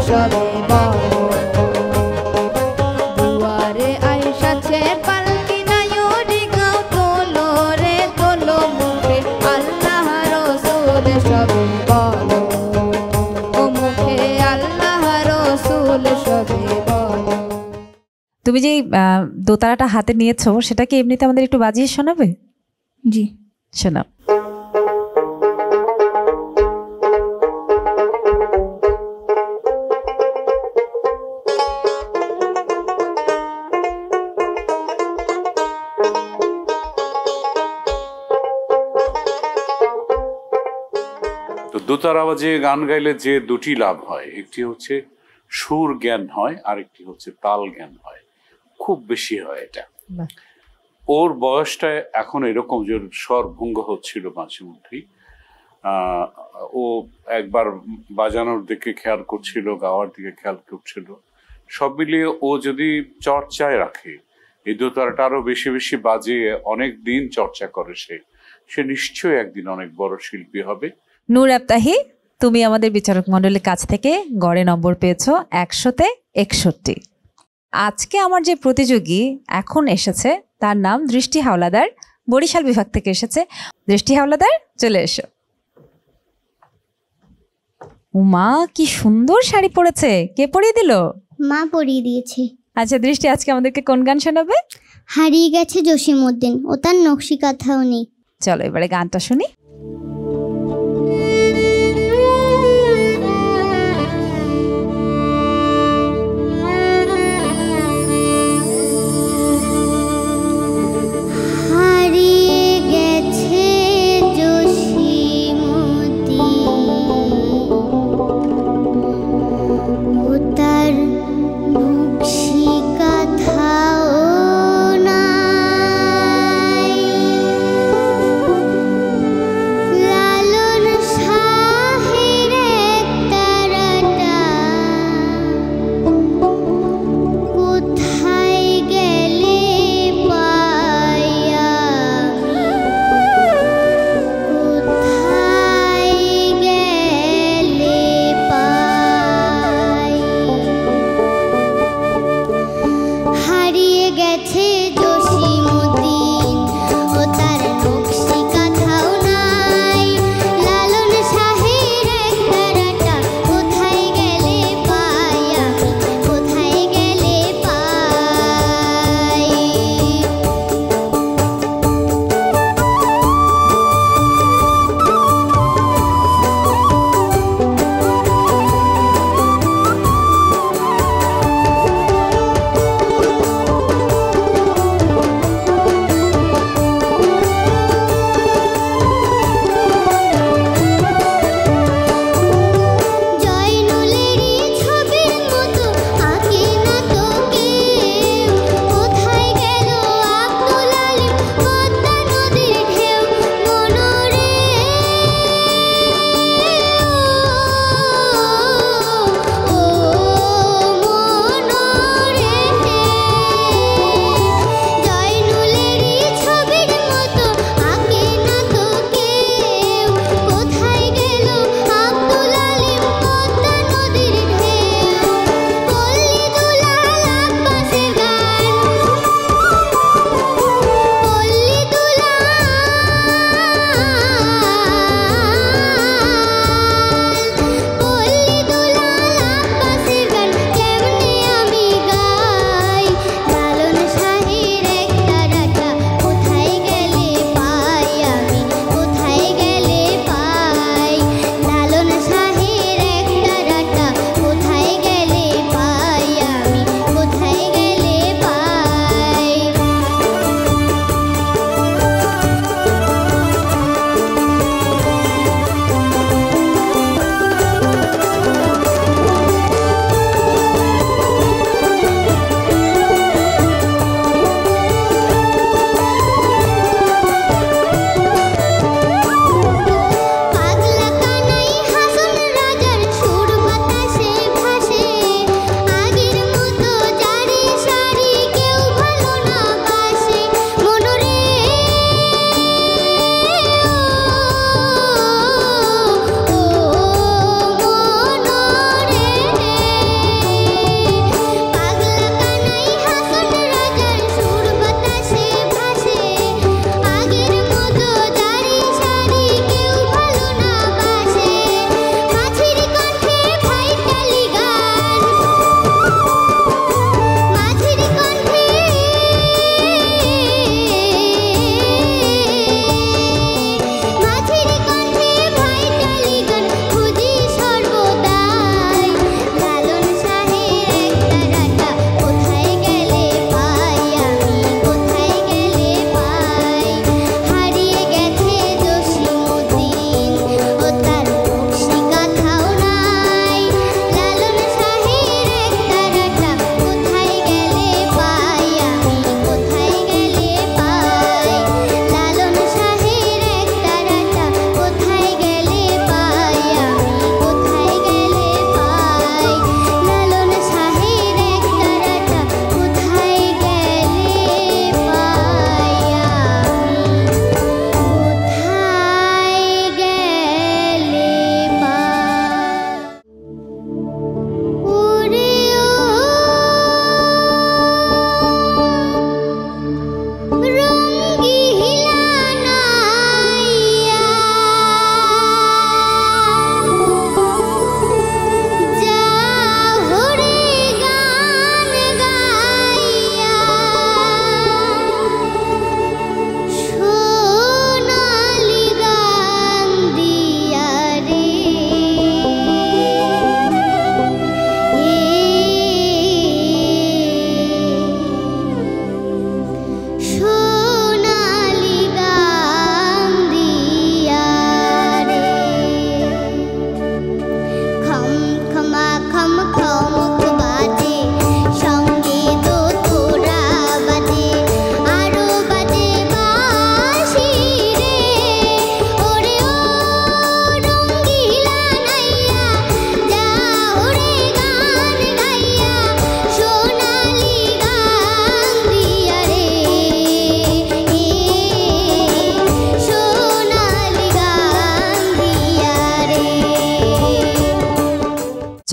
সবে বলো দুয়ারে আইসাছে পালকি নায়রি গাও তোলো রে তোলো মুখে আল্লাহ রসুল সবে বলো ও মুখে আল্লাহ রসুল সবে বলো। তুমি যে দোতারাটা হাতে নিয়েছো সেটা কি এমনিতে আমাদের একটু বাজিয়ে শোনাবে? জি শোনাও। তো দোতার আওয়াজে গান গাইলে যে দুটি লাভ হয়, একটি হচ্ছে সুর জ্ঞান হয়, আর একটি হচ্ছে তাল জ্ঞান হয়, খুব বেশি হয় এটা। বাহ। ওর বয়সটা এখন এরকম যে ওর স্বর ভঙ্গ হচ্ছিল মাঝে মধ্যেই। ও একবার বাজানোর দিকে খেয়াল করছিল, গাওয়ার দিকে খেয়াল করছিল, সব মিলিয়ে ও যদি চর্চায় রাখে, এই দোতারাটা আরো বেশি বেশি বাজে, অনেক দিন চর্চা করে, সে নিশ্চয়ই একদিন অনেক বড় শিল্পী হবে। নূর আফতাহি, তুমি আমাদের বিচারক মণ্ডলীর কাছ থেকে গড়ে নম্বর পেয়েছো 100-তে 61। আজকে আমার যে প্রতিযোগী এখন এসেছে তার নাম দৃষ্টি হাওলাদার, বরিশাল বিভাগ থেকে এসেছে। দৃষ্টি হাওলাদার, চলে এসো। উমা, কি সুন্দর শাড়ি পরেছে, কে পরিয়ে দিল? মা পরিয়ে দিয়েছে। আচ্ছা দৃষ্টি, আজকে আমাদেরকে কোন গান শোনাবে? হারিয়ে গেছে জসিমউদ্দিন, ও তার নকশি কাঁথাও নেই। চলো এবারে গানটা শুনি। হারিয়ে গেছে জসিমউদ্দিন, ও তার নকশি কাঁথাও নাই।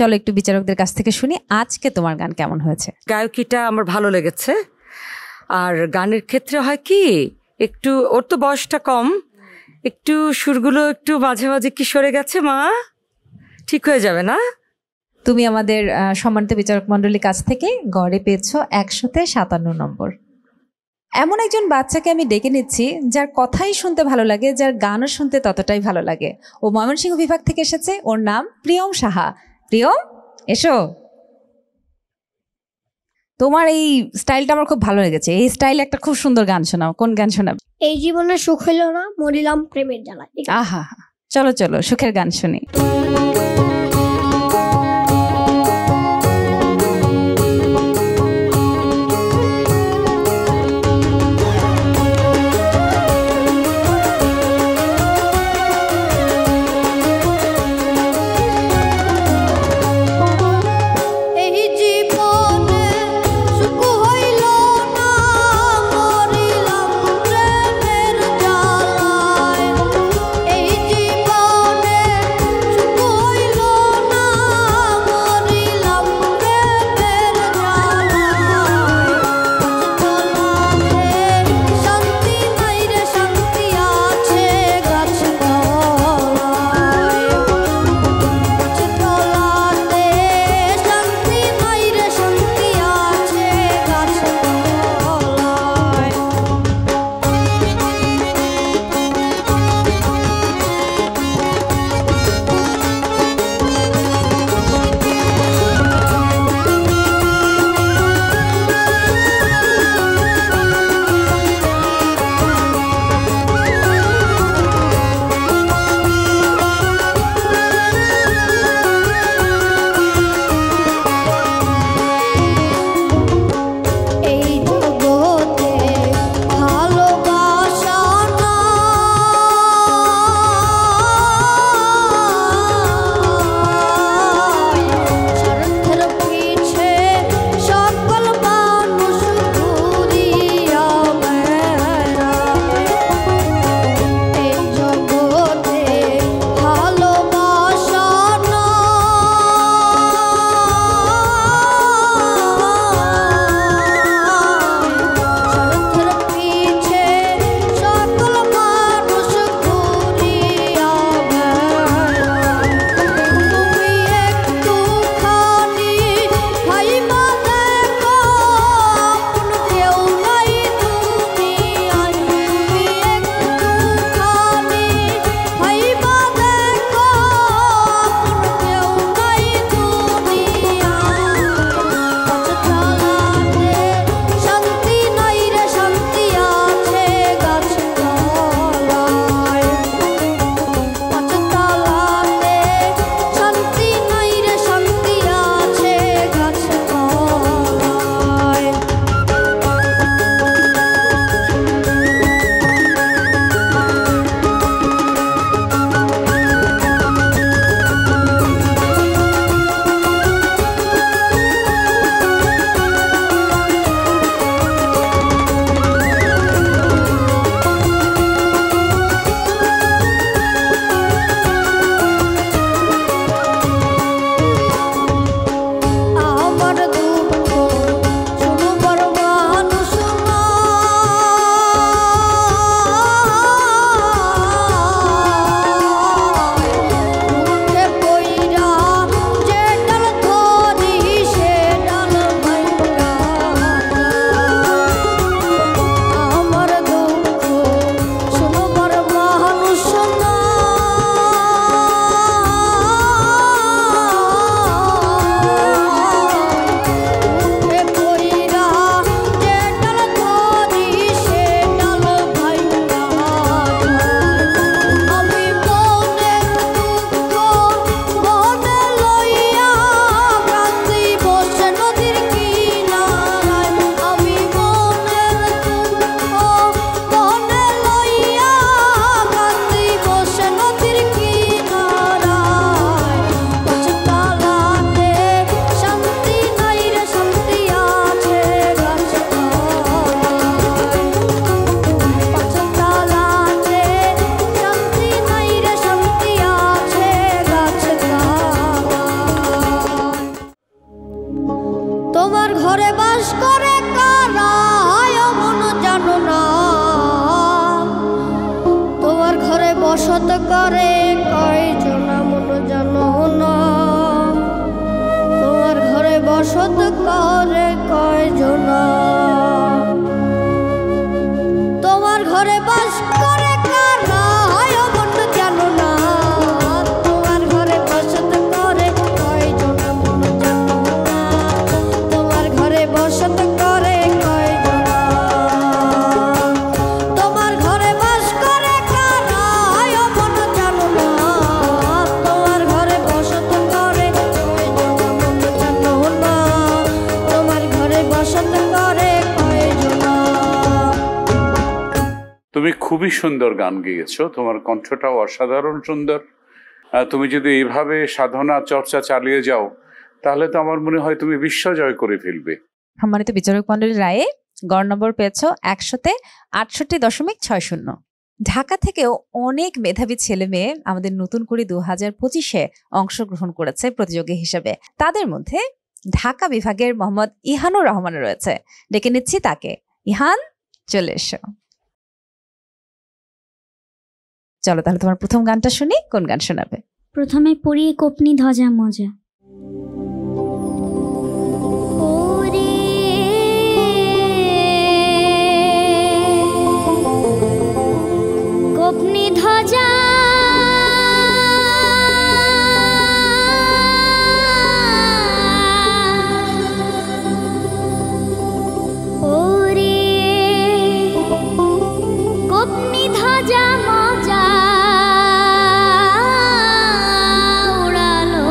চলো একটু বিচারকদের কাছ থেকে শুনি আজকে তোমার গান কেমন হয়েছে। গায়কিটা আমার ভালো লেগেছে, আর গানের ক্ষেত্রে হয় কি একটু ওর তো বয়সটা কম, একটু সুরগুলো একটু মাঝে মাঝে কি সরে গেছে, মা ঠিক হয়ে যাবে না? তুমি আমাদের সম্মানিত বিচারক মণ্ডলীর কাছ থেকে গড়ে পেয়েছো 100-57 নম্বর। এমন একজন বাচ্চাকে আমি ডেকে নিচ্ছি যার কথাই শুনতে ভালো লাগে, যার গানও শুনতে ততটাই ভালো লাগে। ও ময়মনসিংহ বিভাগ থেকে এসেছে, ওর নাম প্রিয়ম সাহা। প্রিয়ম, এসো। তোমার এই স্টাইলটা আমার খুব ভালো লেগেছে, এই স্টাইলে একটা খুব সুন্দর গান শোনাও। কোন গান শোনাবে? এই জীবনে সুখ হইল না, মরিলাম প্রেমের জ্বালায়। আহা, চলো চলো সুখের গান শুনি। এই জীবনে সুখ হইল বাস করে কারা মন জানো না, তোমার ঘরে বসত করে কয়জন মন জানো না, তোমার ঘরে বসত করে কয়জন, তোমার ঘরে বাস করে কারা মন জানো না, তোমার ঘরে বসত করে কয়জন মন জানো না, তোমার ঘরে বসত করে কয়জন, তোমার ঘরে বাস করে কারা মন জানো না, তোমার ঘরে বসত করে কয়জন মন জানো না, তোমার ঘরে বসত করে কয়জন। তুমি খুবই সুন্দর গান গেয়েছো, তোমার কণ্ঠটাও অসাধারণ সুন্দর। তুমি যদি এইভাবে সাধনা চর্চা চালিয়ে যাও তাহলে তো আমার মনে হয় তুমি বিশ্ব জয় করে ফেলবে। সম্মানিত বিচারক মণ্ডলীর রায়ে গড় নম্বর পেয়েছ 100-তে 68.60। ঢাকা থেকেও অনেক মেধাবী ছেলে মেয়ে আমাদের নতুন করে 2025-এ অংশগ্রহণ করেছে প্রতিযোগী হিসেবে। তাদের মধ্যে ঢাকা বিভাগের মোহাম্মদ ইহানুর রহমান রয়েছে, ডেকে নিচ্ছি তাকে। ইহান, চলে এসো। চলো তাহলে তোমার প্রথম গানটা শুনি, কোন গান শোনাবে? প্রথমে পড়ি কোপনি ধ্বজা মজা। কোপনি ধ্বজা কোপনি ধ্বজা মজা উড়ালো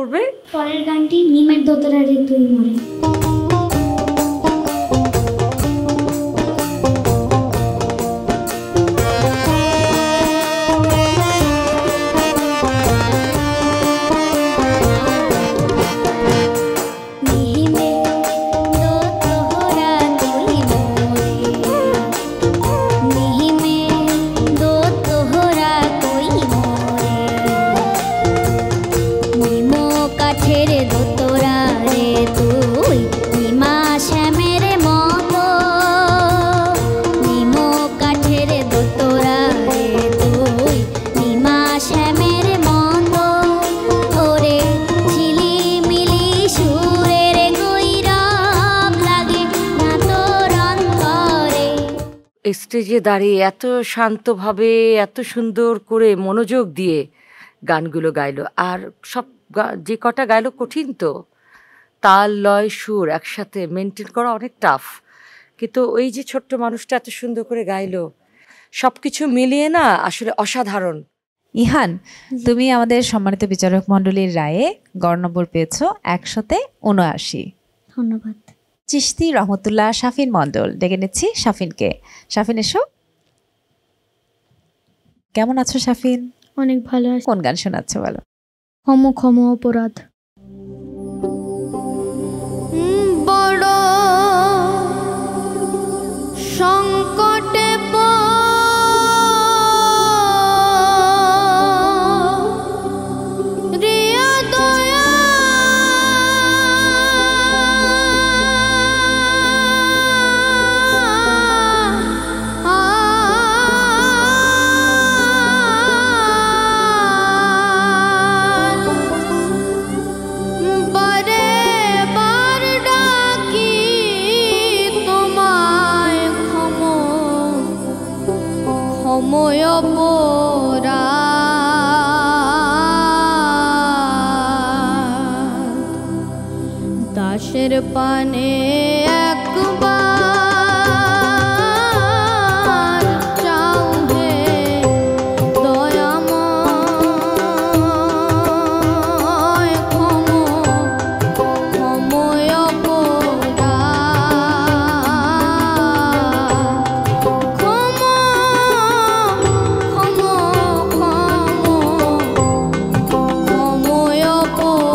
পড়বে? পরের গানটি নিমের দোতরা রে তুই মরে। স্টেজে দাঁড়িয়ে এত শান্তভাবে এত সুন্দর করে মনোযোগ দিয়ে গানগুলো গাইলো, আর সব যে কটা গাইলো কঠিন তো, তাল লয় সুর একসাথে মেনটেন করা অনেক টাফ, কিন্তু ওই যে ছোট্ট মানুষটা এত সুন্দর করে গাইলো, সব কিছু মিলিয়ে না আসলে অসাধারণ। ইহান, তুমি আমাদের সম্মানিত বিচারক মণ্ডলীর রায়ে গড় নম্বর পেয়েছো 100-79। ধন্যবাদ। চিশতি রহমতুল্লাহ শাফিন মণ্ডল, ডেকে নিচ্ছি শাফিনকে। শাফিন এসো। কেমন আছো শাফিন? অনেক ভালো আছে। কোন গান শোনাচ্ছ বলো? ক্ষম ক্ষম অপরাধ। বড় সংকটে রিয়া দয়া বারে বার ডাকি তোমায় ক্ষময় অপরাধ। দাসের পানে একবার চাও হে দয়াময় ক্ষময় অপরাধ। ক্ষময় অপরাধ।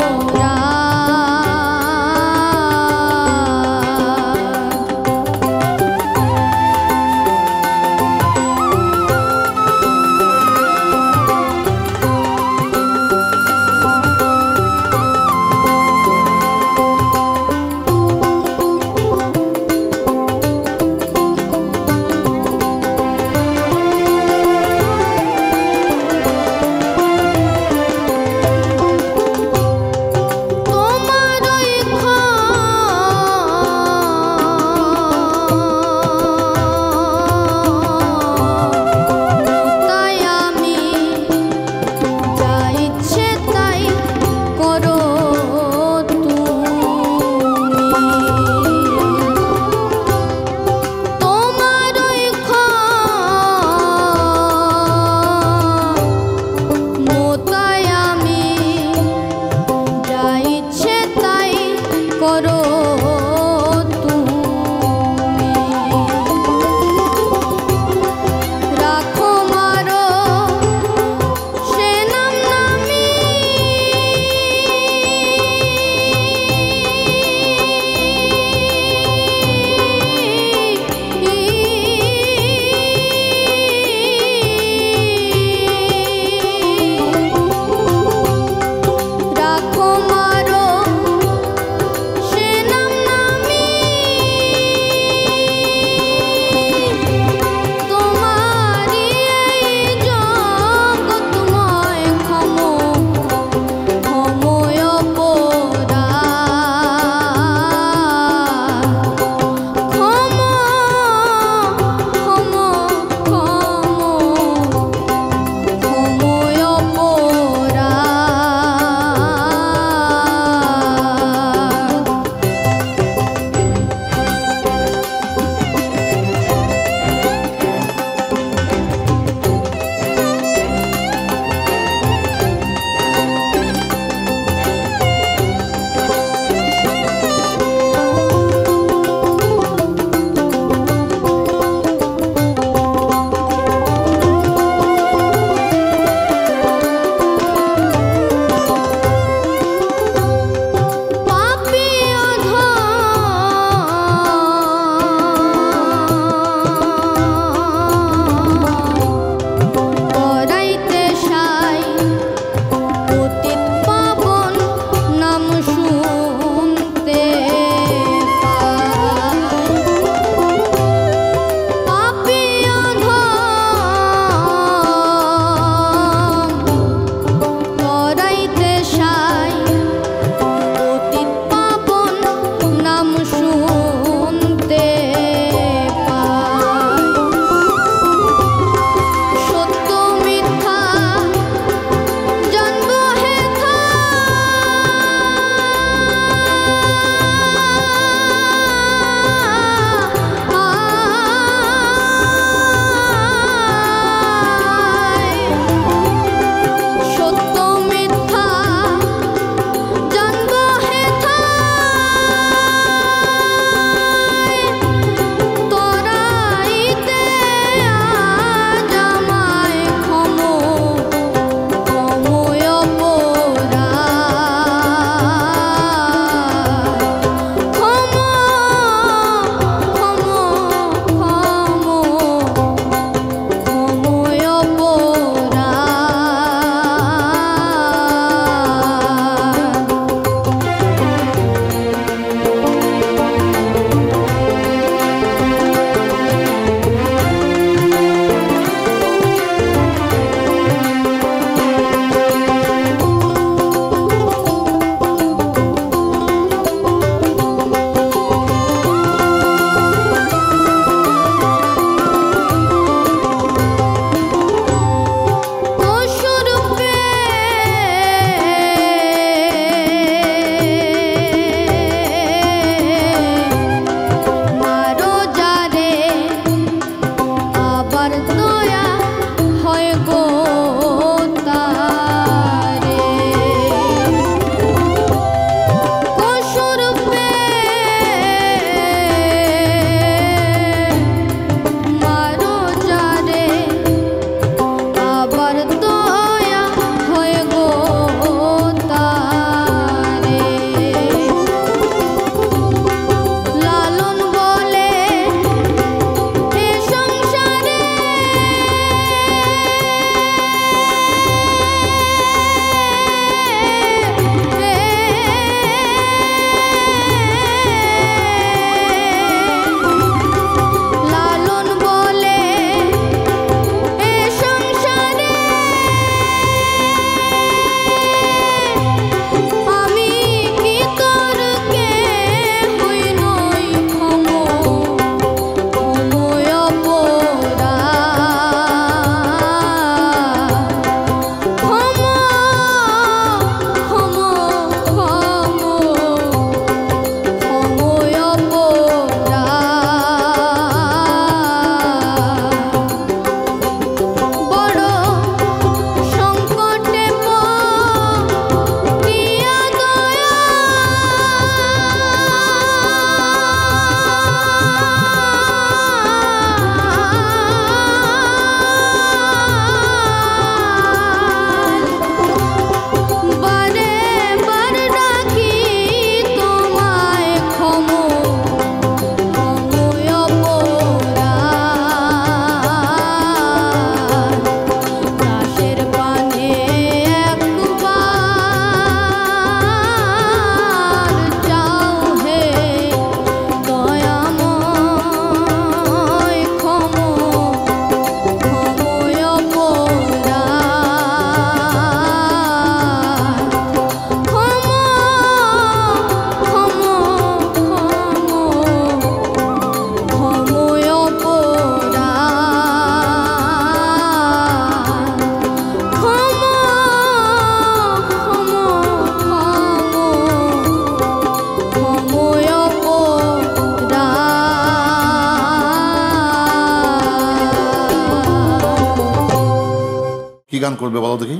গান করবে বলো দেখি?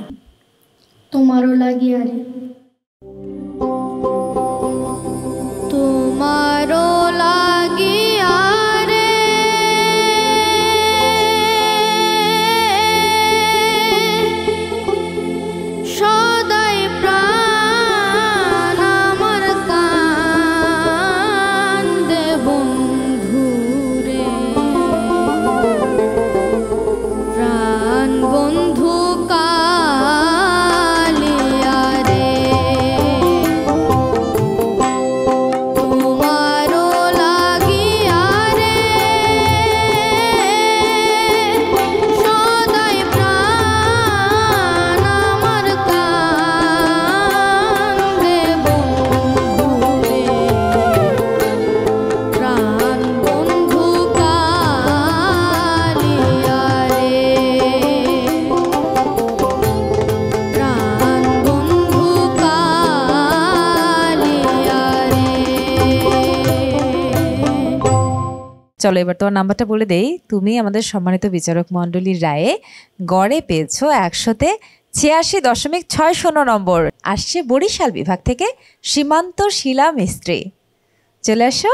তোমারও লাগিয়া রে। তোমারও লাগিয়া রে সদাই প্রাণ আমার কান্দে বন্ধু রে, প্রাণ বন্ধু কালিয়া রে। তোমারও লাগিয়া রে সদাই প্রাণ আমার কান্দে বন্ধু রে, প্রাণ বন্ধু কালিয়া রে, প্রাণ বন্ধু কালিয়া রে। চলো এবার তোমার নাম্বারটা বলে দেই। তুমি আমাদের সম্মানিত বিচারক মণ্ডলীর রায়ে গড়ে পেয়েছো 186.60 নম্বর। আসছে বরিশাল বিভাগ থেকে সীমান্ত শিলা মিস্ত্রি। চলে আসো।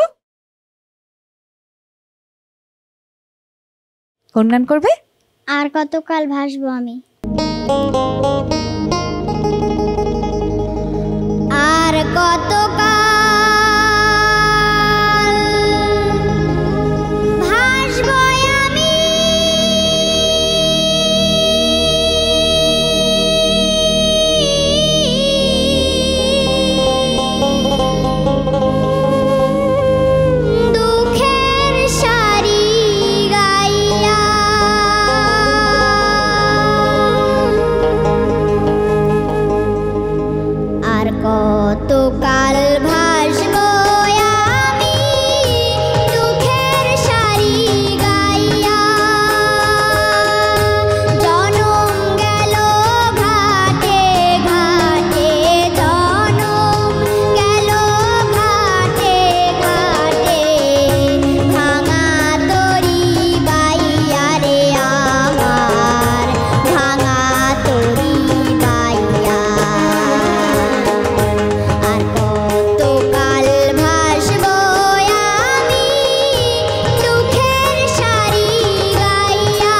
কোন গান করবে? আর কতকাল ভাসবো আমি। আর কতকাল ভাসবো আমি, দুঃখের সারি গাইয়া। আর কতকাল ভাসবো আমি দুঃখের সারি গাইয়া। জনম গেল ঘাটে ঘাটে, জনম গেল ঘাটে ঘাটে, ভাঙা তরি বাইয়া রে আমার, ভাঙা তরি বাইয়া। আর কতকাল ভাসবো আমি দুঃখের সারি গাইয়া।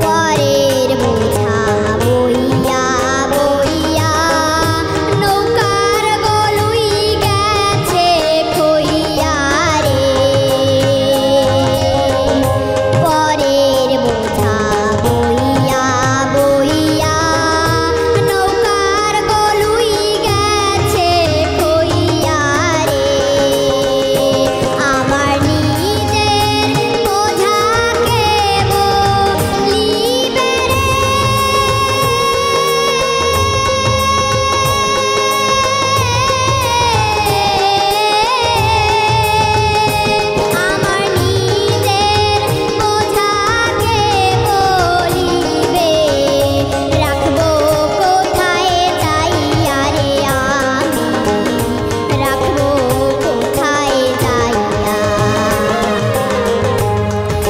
পরের বোঝা বইয়া বইয়া নৌকার গলুই গেছে খইয়া রে। পরের বোঝা বইয়া বইয়া নৌকার গলুই গেছে খইয়া রে। আমার নিজের বোঝাকে বলিবে রে, আমার নিজের বোঝাকে বলিবে, রাখবো কোথায় যাইয়া রে আমি, রাখবো কোথায় যাইয়া।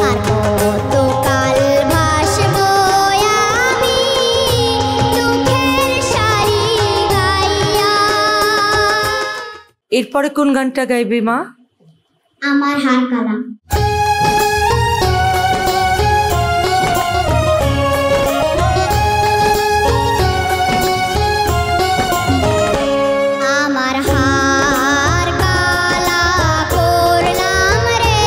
আর কতকাল ভাসবো আমি দুঃখের সারি গাইয়া। এরপরে কোন গানটা গাইবে মা? আমার হার কালাম। আমার হার কালা করলাম রে,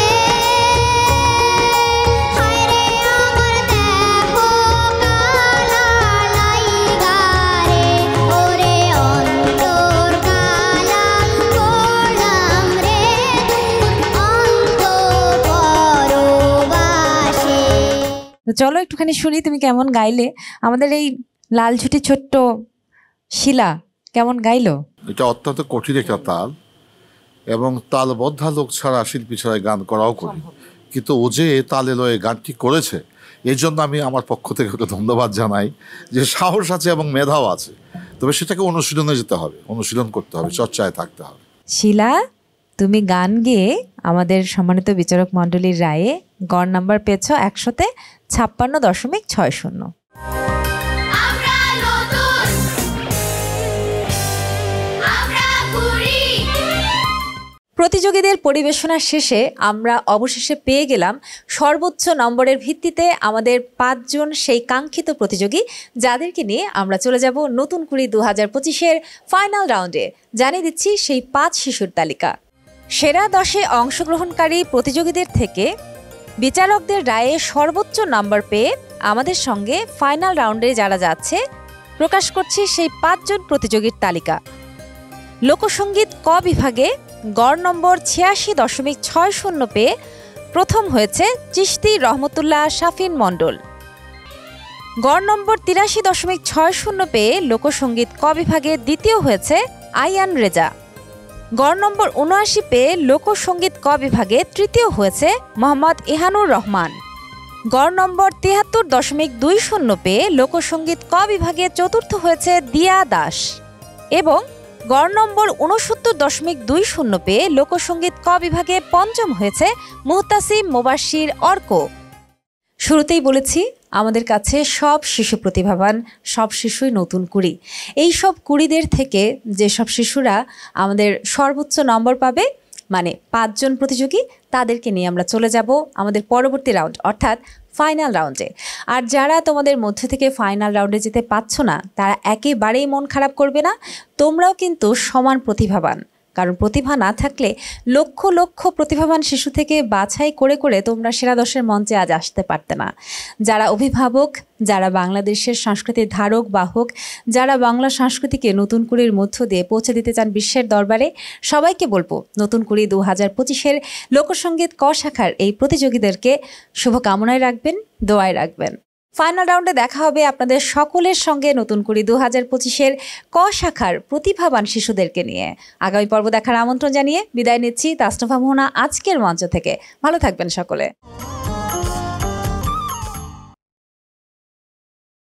হায় রে আমার দেখো কালা লাইগা রে, ওরে অন্তর কালা করলাম রে, অন্তর পরবাসে। তো চলো একটুখানি শুনি তুমি কেমন গাইলে। আমাদের এই লাল ঝুটি ছোট্ট শিলা কেমন গাইলো? এটা অত্যন্ত কঠিন একটা তাল। এবং তালবদ্ধ লোক ছাড়া শিল্পী ছাড়া গান করাও করি, কিন্তু ও যে তালে লয়ে গানটি করেছে এই জন্য আমি আমার পক্ষ থেকে ওকে ধন্যবাদ জানাই যে সাহস আছে এবং মেধাও আছে। তবে সেটাকে অনুশীলনে যেতে হবে, অনুশীলন করতে হবে, চর্চায় থাকতে হবে। শিলা, তুমি গান গেয়ে আমাদের সম্মানিত বিচারক মণ্ডলীর রায়ে গড় নাম্বার পেয়েছ 156.60। প্রতিযোগীদের পরিবেশনা শেষে আমরা অবশেষে পেয়ে গেলাম সর্বোচ্চ নম্বরের ভিত্তিতে আমাদের 5 জন সেই কাঙ্ক্ষিত প্রতিযোগী, যাদেরকে নিয়ে আমরা চলে যাব নতুন কুড়ি 2025-এর ফাইনাল রাউন্ডে। জানিয়ে দিচ্ছি সেই 5 শিশুর তালিকা। সেরা 10-এ অংশগ্রহণকারী প্রতিযোগীদের থেকে বিচারকদের রায়ে সর্বোচ্চ নম্বর পেয়ে আমাদের সঙ্গে ফাইনাল রাউন্ডে যারা যাচ্ছে প্রকাশ করছি সেই 5 জন প্রতিযোগীর তালিকা। লোকসঙ্গীত ক বিভাগে গড় নম্বর 86.60 পেয়ে প্রথম হয়েছে চিশতি রহমতুল্লাহ শাফিন মণ্ডল। গড় নম্বর 83.60 পেয়ে লোকসঙ্গীত ক বিভাগে দ্বিতীয় হয়েছে আইয়ান রেজা। গড় নম্বর 79 পেয়ে লোকসঙ্গীত ক বিভাগে তৃতীয় হয়েছে মোহাম্মদ ইহানুর রহমান। গড় নম্বর 73.20 পেয়ে লোকসঙ্গীত ক বিভাগে চতুর্থ হয়েছে দিয়া দাস এবং গড় নম্বর 69.20 পেয়ে লোকসঙ্গীত ক বিভাগে পঞ্চম হয়েছে মুহতাসিম মোবাশির অর্ক। শুরুতেই বলেছি আমাদের কাছে সব শিশু প্রতিভাবান, সব শিশুই নতুন কুড়ি। এই সব কুড়িদের থেকে যেসব শিশুরা আমাদের সর্বোচ্চ নম্বর পাবে, মানে 5 জন প্রতিযোগী, তাদেরকে নিয়ে আমরা চলে যাব আমাদের পরবর্তী রাউন্ড অর্থাৎ ফাইনাল রাউন্ডে। আর যারা তোমাদের মধ্যে থেকে ফাইনাল রাউন্ডে যেতে পারছো না তারা একেবারেই মন খারাপ করবে না, তোমরাও কিন্তু সমান প্রতিভাবান। কারণ প্রতিভা না থাকলে লক্ষ লক্ষ প্রতিভাবান শিশু থেকে বাছাই করে করে তোমরা সেরা 10-এর মঞ্চে আজ আসতে পারতে না। যারা অভিভাবক, যারা বাংলাদেশের সংস্কৃতির ধারক বাহক, যারা বাংলা সংস্কৃতিকে নতুন কুড়ির মধ্য দিয়ে পৌঁছে দিতে চান বিশ্বের দরবারে, সবাইকে বলবো নতুন কুড়ি 2025-এর লোকসঙ্গীত ক শাখার এই প্রতিযোগীদেরকে শুভকামনায় রাখবেন, দোয়ায় রাখবেন। ফাইনাল রাউন্ডে দেখা হবে আপনাদের সকলের সঙ্গে নতুন কুড়ি 2025-এর ক শাখার প্রতিভাবান শিশুদেরকে নিয়ে। আগামী পর্ব দেখার আমন্ত্রণ জানিয়ে বিদায় নিচ্ছি তাসনুভা মোহনা আজকের মঞ্চ থেকে। ভালো থাকবেন সকলে।